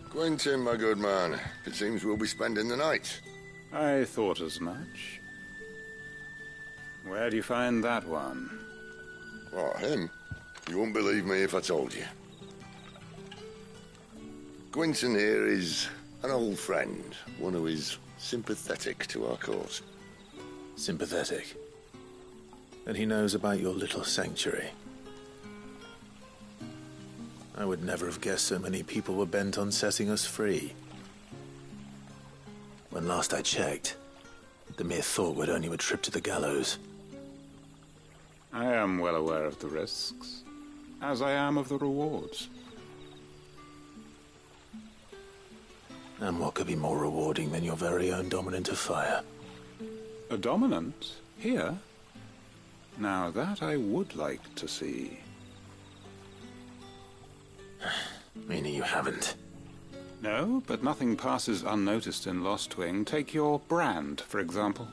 Quentin, my good man. It seems we'll be spending the night. I thought as much. Where do you find that one? Oh, him? You wouldn't believe me if I told you. Quentin here is an old friend, one who is sympathetic to our cause. Sympathetic? And he knows about your little sanctuary. I would never have guessed so many people were bent on setting us free. When last I checked, the mere thought would earn you a trip to the gallows. I am well aware of the risks, as I am of the rewards. And what could be more rewarding than your very own dominant of fire? A dominant? Here? Now that I would like to see. Meaning you haven't? No, but nothing passes unnoticed in Lostwing. Take your brand, for example.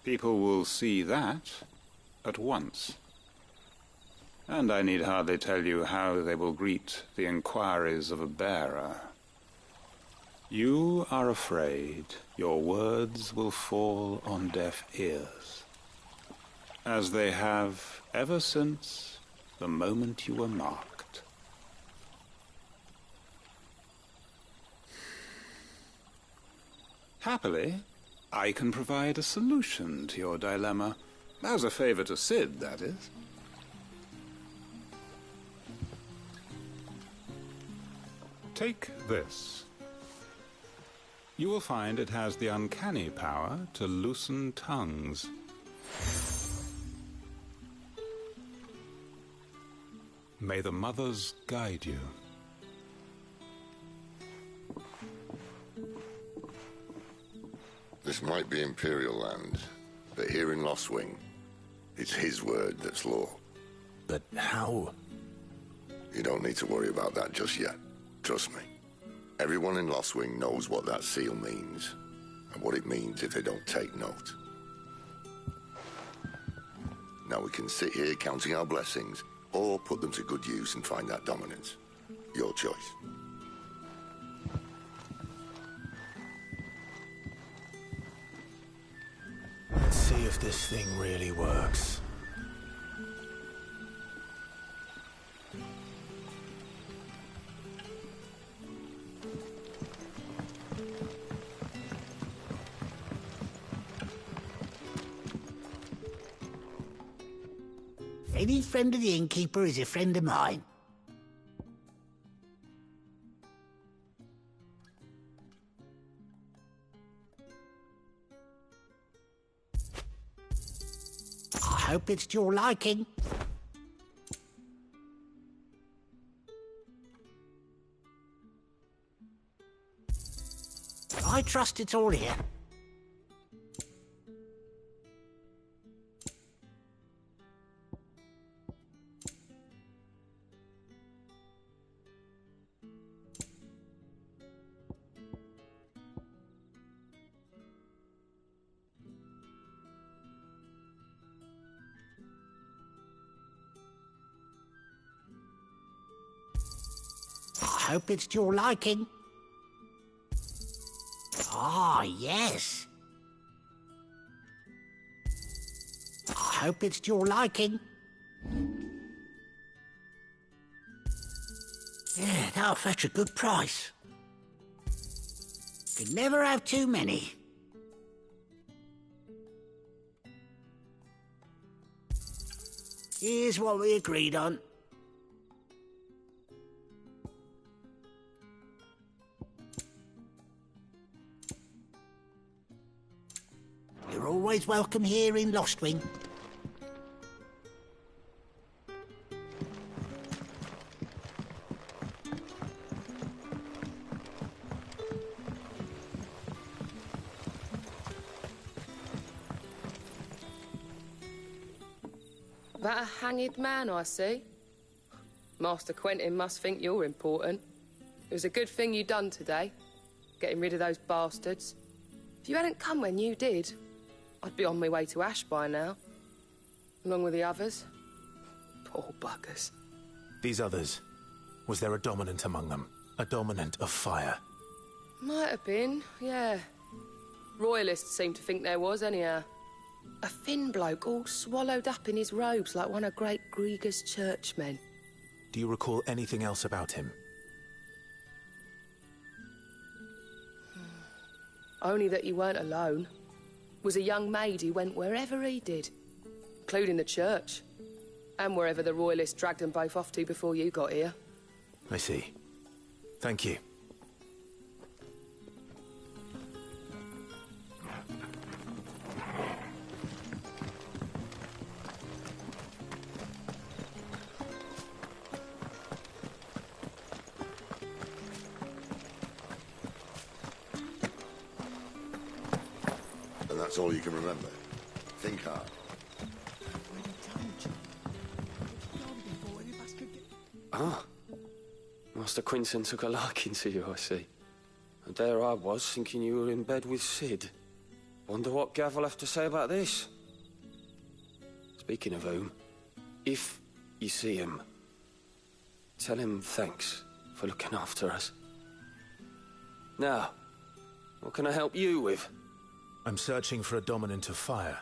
People will see that at once. And I need hardly tell you how they will greet the inquiries of a bearer. You are afraid your words will fall on deaf ears, as they have ever since the moment you were marked. Happily, I can provide a solution to your dilemma, as a favor to Sid, that is. Take this. You will find it has the uncanny power to loosen tongues. May the mothers guide you. This might be Imperial land, but here in Lostwing, it's his word that's law. But how? You don't need to worry about that just yet. Trust me. Everyone in Lostwing knows what that seal means, and what it means if they don't take note. Now we can sit here counting our blessings, or put them to good use and find that dominance. Your choice. Let's see if this thing really works. Any friend of the innkeeper is a friend of mine. hope it's to your liking. I trust it's all here. I hope it's to your liking. Ah, yes. I hope it's to your liking. Yeah, that'll fetch a good price. Could never have too many. Here's what we agreed on. You're always welcome here in Lostwing. That a hanged man I see? Master Quentin must think you're important. It was a good thing you done today, getting rid of those bastards. If you hadn't come when you did, I'd be on my way to Ash by now, along with the others. Poor buggers. These others, was there a dominant among them? A dominant of fire? Might have been, yeah. Royalists seem to think there was, anyhow. A thin bloke all swallowed up in his robes like one of Great Grieger's churchmen. Do you recall anything else about him? Only that he weren't alone. Was a young maid who went wherever he did, including the church, and wherever the Royalists dragged them both off to before you got here. I see. Thank you. And that's all you can remember. Think hard. Ah. Master Quinton took a liking to you, I see. And there I was, thinking you were in bed with Sid. Wonder what Gav will have to say about this. Speaking of whom, if you see him, tell him thanks for looking after us. Now, what can I help you with? I'm searching for a dominant of fire.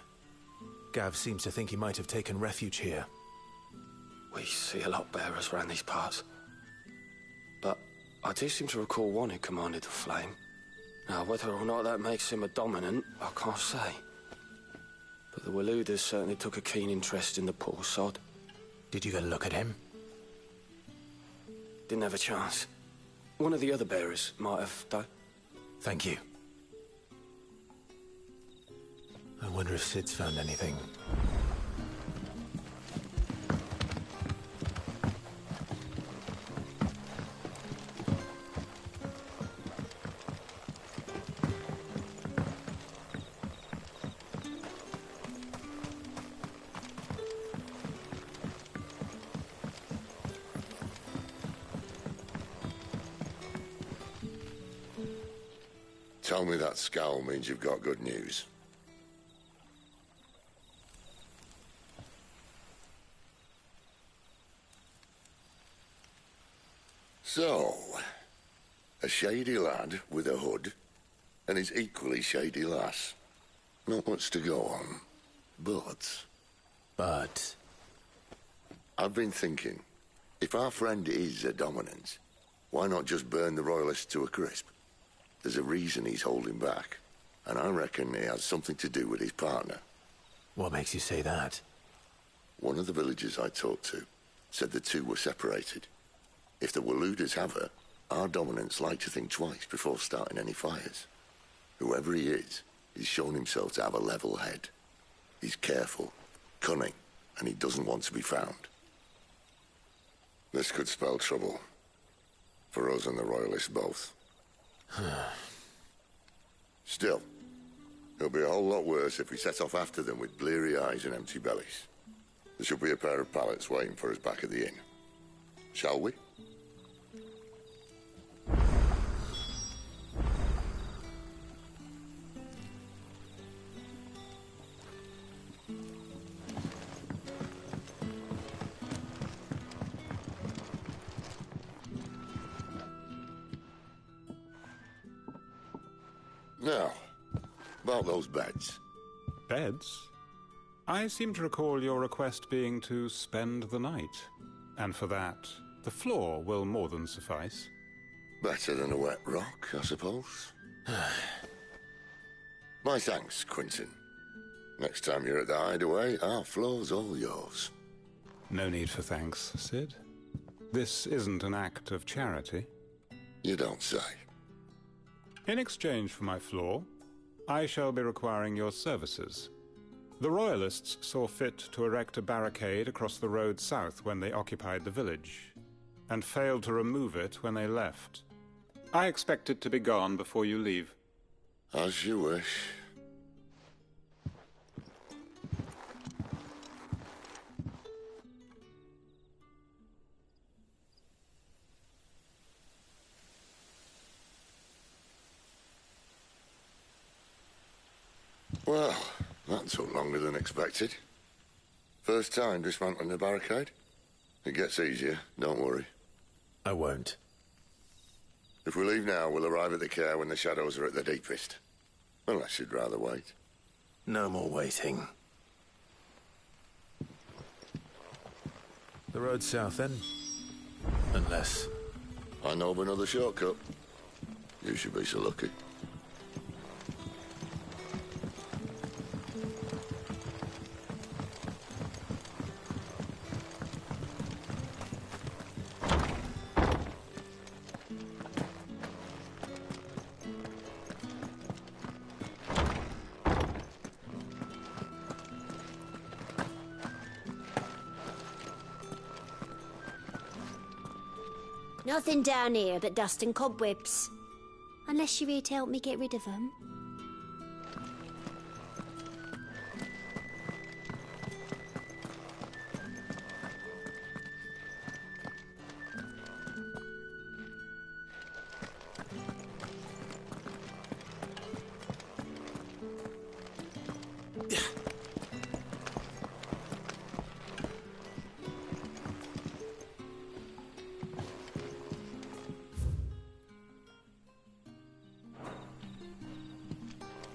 Gav seems to think he might have taken refuge here. We see a lot bearers around these parts. But I do seem to recall one who commanded the flame. Now, whether or not that makes him a dominant, I can't say. But the Waluders certainly took a keen interest in the poor sod. Did you get a look at him? Didn't have a chance. One of the other bearers might have, though. Thank you. I wonder if Sid's found anything. Tell me that scowl means you've got good news. So, a shady lad with a hood, and his equally shady lass. Not much to go on, but... I've been thinking, if our friend is a dominant, why not just burn the Royalists to a crisp? There's a reason he's holding back, and I reckon it has something to do with his partner. What makes you say that? One of the villagers I talked to said the two were separated. If the Waluders have her, our dominants like to think twice before starting any fires. Whoever he is, he's shown himself to have a level head. He's careful, cunning, and he doesn't want to be found. This could spell trouble. For us and the Royalists both. Still, it'll be a whole lot worse if we set off after them with bleary eyes and empty bellies. There should be a pair of pallets waiting for us back at the inn. Shall we? Now, about those beds. Beds? I seem to recall your request being to spend the night. And for that, the floor will more than suffice. Better than a wet rock, I suppose. My thanks, Quinton. Next time you're at the hideaway, our floor's all yours. No need for thanks, Sid. This isn't an act of charity. You don't say. In exchange for my floor, I shall be requiring your services. The Royalists saw fit to erect a barricade across the road south when they occupied the village, and failed to remove it when they left. I expect it to be gone before you leave. As you wish. Well, that took longer than expected. First time dismantling the barricade? It gets easier, don't worry. I won't. If we leave now, we'll arrive at the care when the shadows are at their deepest. Unless you'd rather wait. No more waiting. The road south, then? Unless... I know of another shortcut. You should be so lucky. Nothing down here but dust and cobwebs. Unless you're here to help me get rid of them.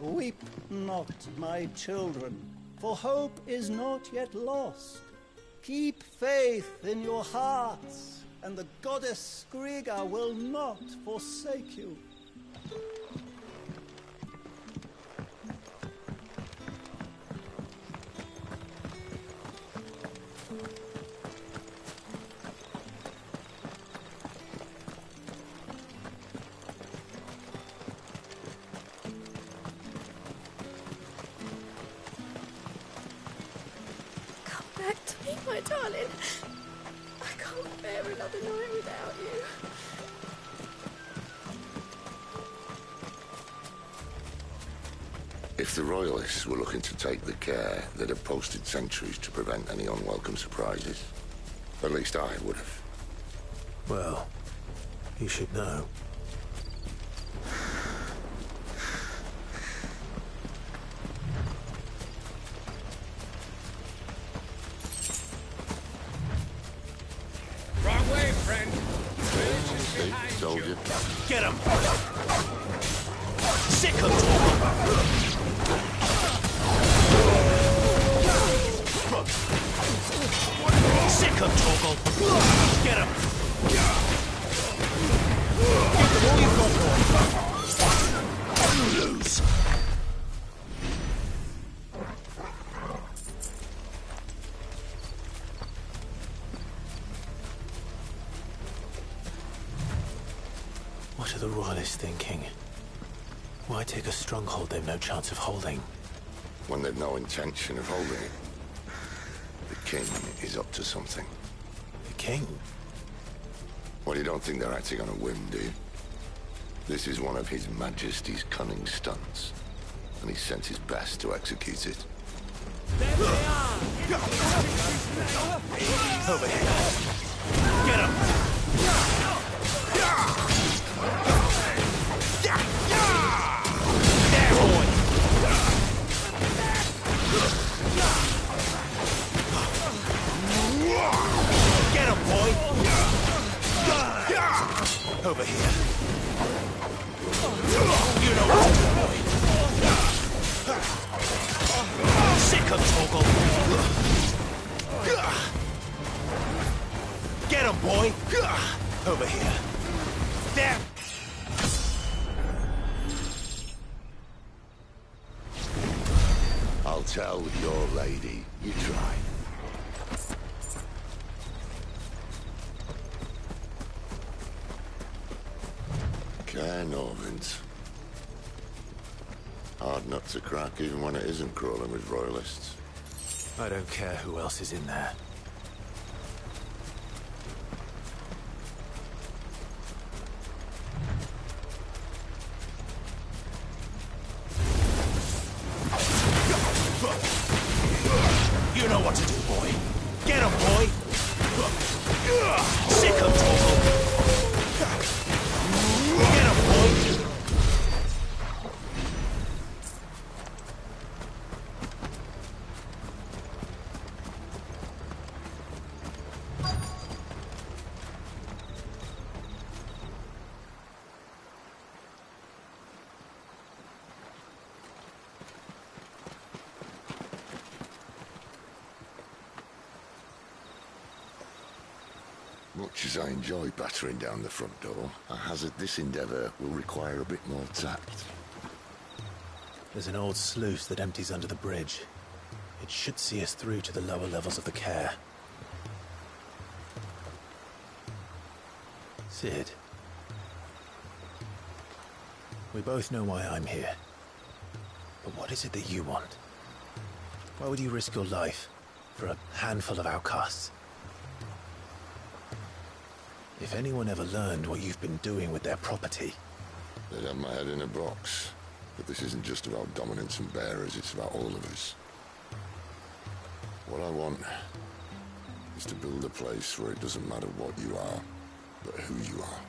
Weep not, my children, for hope is not yet lost. Keep faith in your hearts, and the goddess Skriga will not forsake you. Back to me, my darling. I can't bear another night without you. If the Royalists were looking to take the care, they'd have posted sentries to prevent any unwelcome surprises. At least I would have. Well, you should know. Wrong way, friend. Soldier. Get him! Sick of talking! Sick of Torgal! Get him! Get them all you've got, boy! You lose! What are the Royalists thinking? Why take a stronghold they've no chance of holding? When they've no intention of holding it. king is up to something. The king? Well, you don't think they're acting on a whim, do you? This is one of His Majesty's cunning stunts, and he sent his best to execute it. There they are! Over here. Get him! There, boy! Get him, boy! Over here. You know what to do, boy. Sick of Toggle. Get him, boy! Over here. There! I'll tell your lady. You try. Care Norvins. Hard nut to crack even when it isn't crawling with royalists. I don't care who else is in there. You know what to do, boy. Get him, boy! Sick of Toggle! Get him, boy! Much as I enjoy battering down the front door, I hazard this endeavour will require a bit more tact. There's an old sluice that empties under the bridge. It should see us through to the lower levels of the care. Sid. We both know why I'm here. But what is it that you want? Why would you risk your life for a handful of outcasts? If anyone ever learned what you've been doing with their property... They'd have my head in a box. But this isn't just about dominance and bearers, it's about all of us. What I want is to build a place where it doesn't matter what you are, but who you are.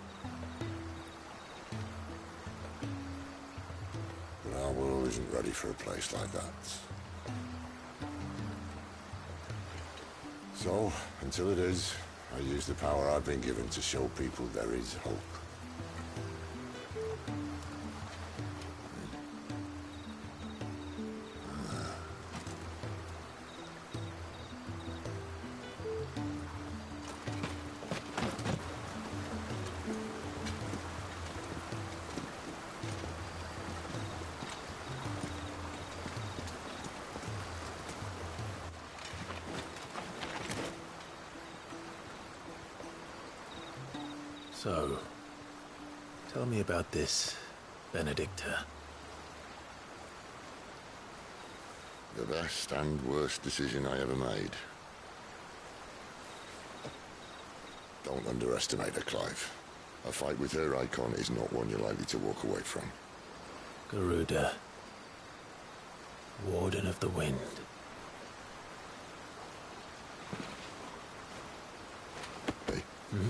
But our world isn't ready for a place like that. So, until it is, I use the power I've been given to show people there is hope. So, tell me about this, Benedicta. The best and worst decision I ever made. Don't underestimate her, Clive. A fight with her icon is not one you're likely to walk away from. Garuda. Warden of the Wind. Hey. Hmm?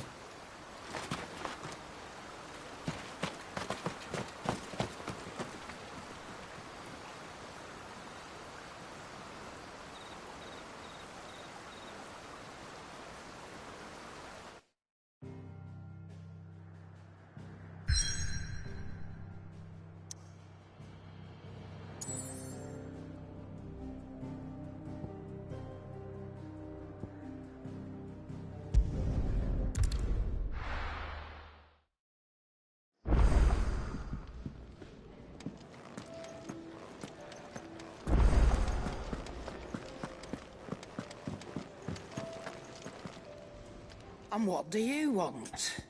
And what do you want?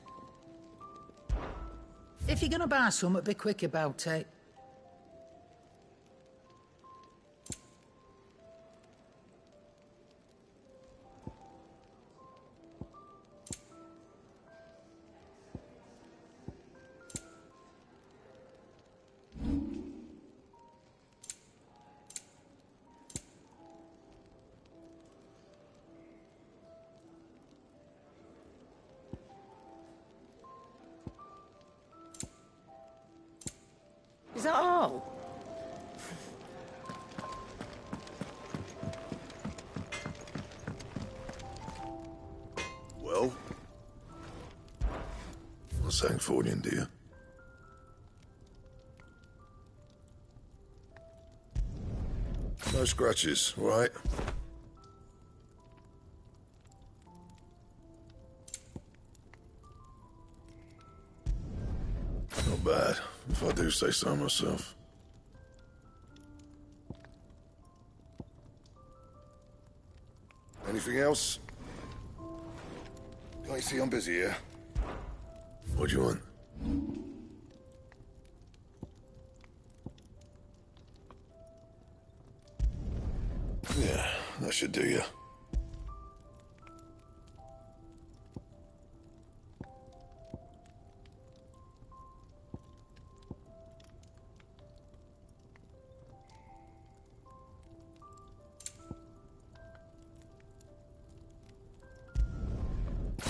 If you're gonna buy something, be quick about it. Oh. Well? What's Angforian, dear? No scratches, all right? Not bad, if I do say so myself. Anything else? Can't you see I'm busy here? What do you want? Yeah, that should do you.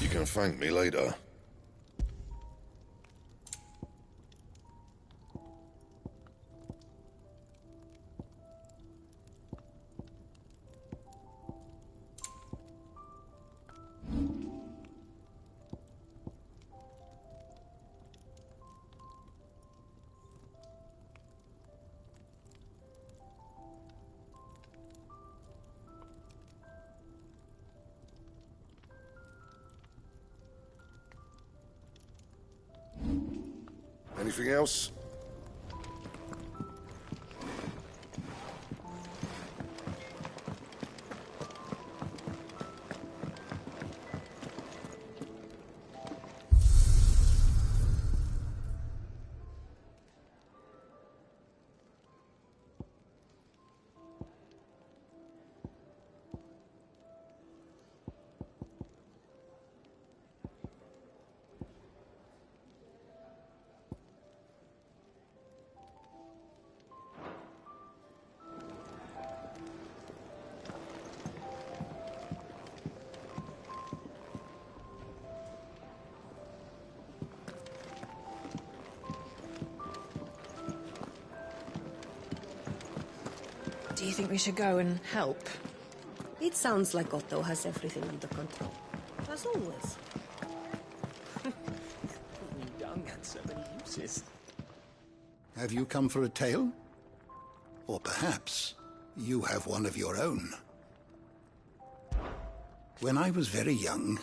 You can thank me later. Anything else? Do you think we should go and help? It sounds like Otto has everything under control. As always. Young had so many uses. Have you come for a tale? Or perhaps you have one of your own. When I was very young,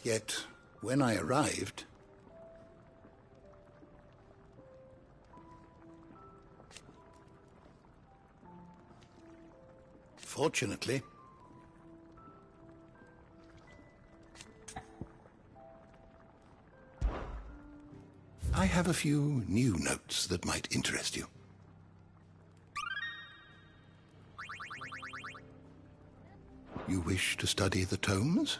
yet when I arrived, fortunately, I have a few new notes that might interest you. You wish to study the tomes?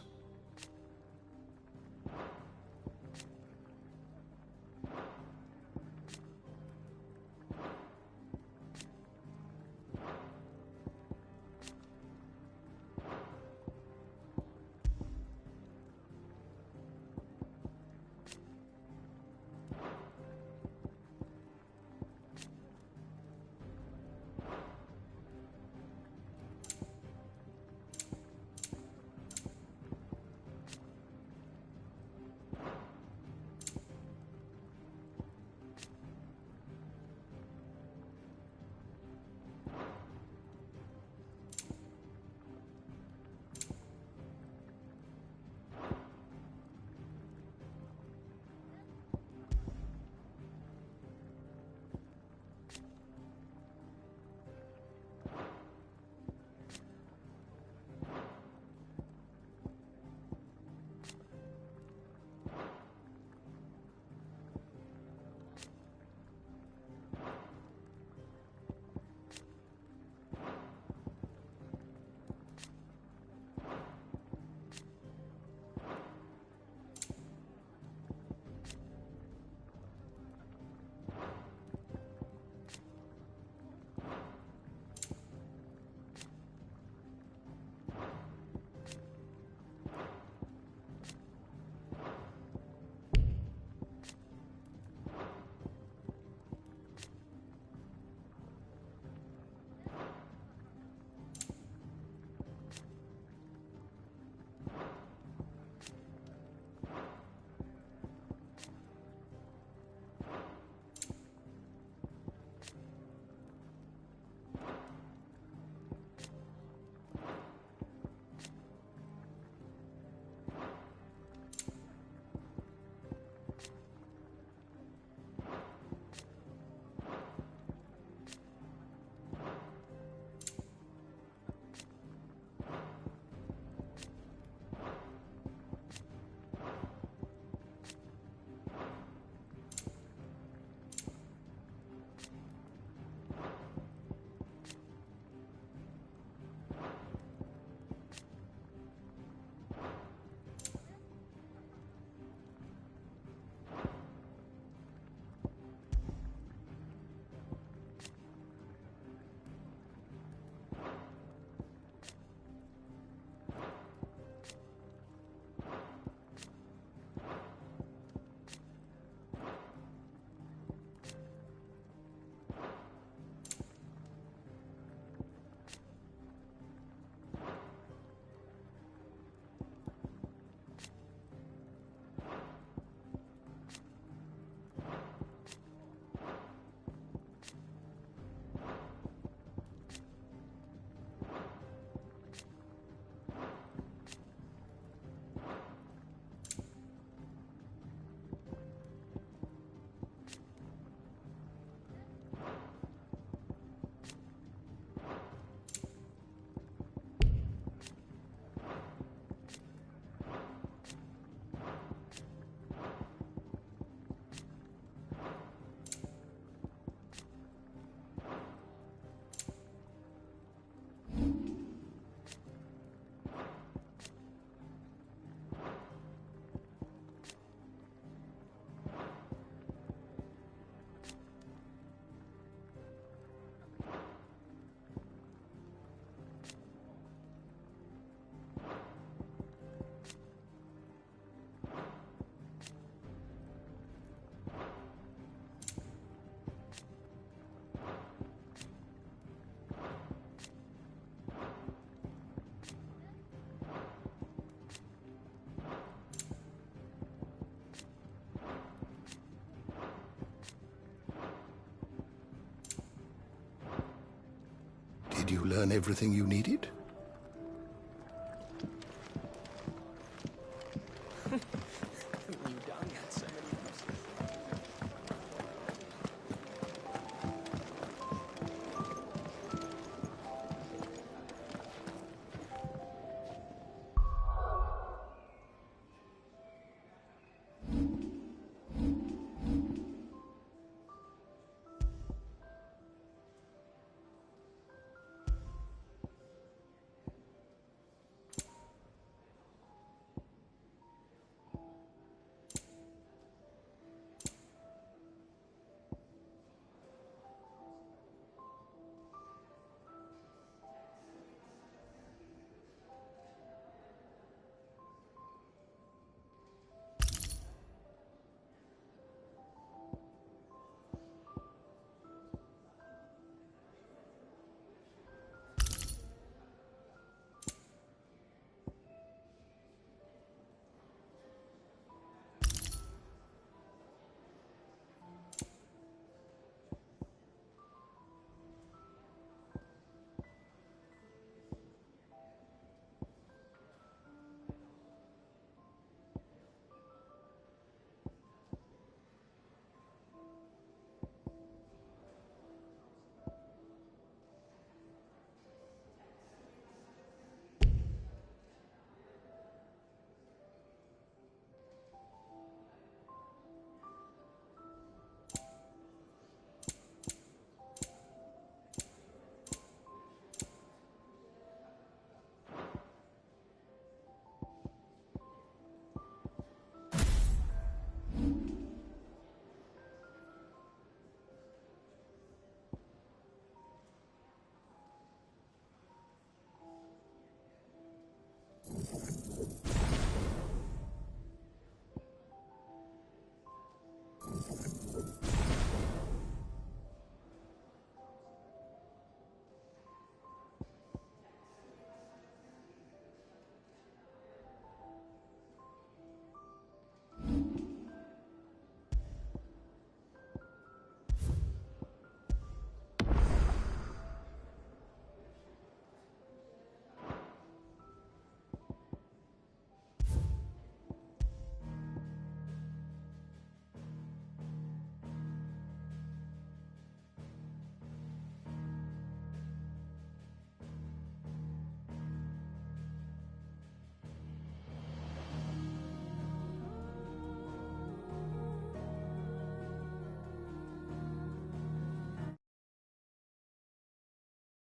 Did you learn everything you needed?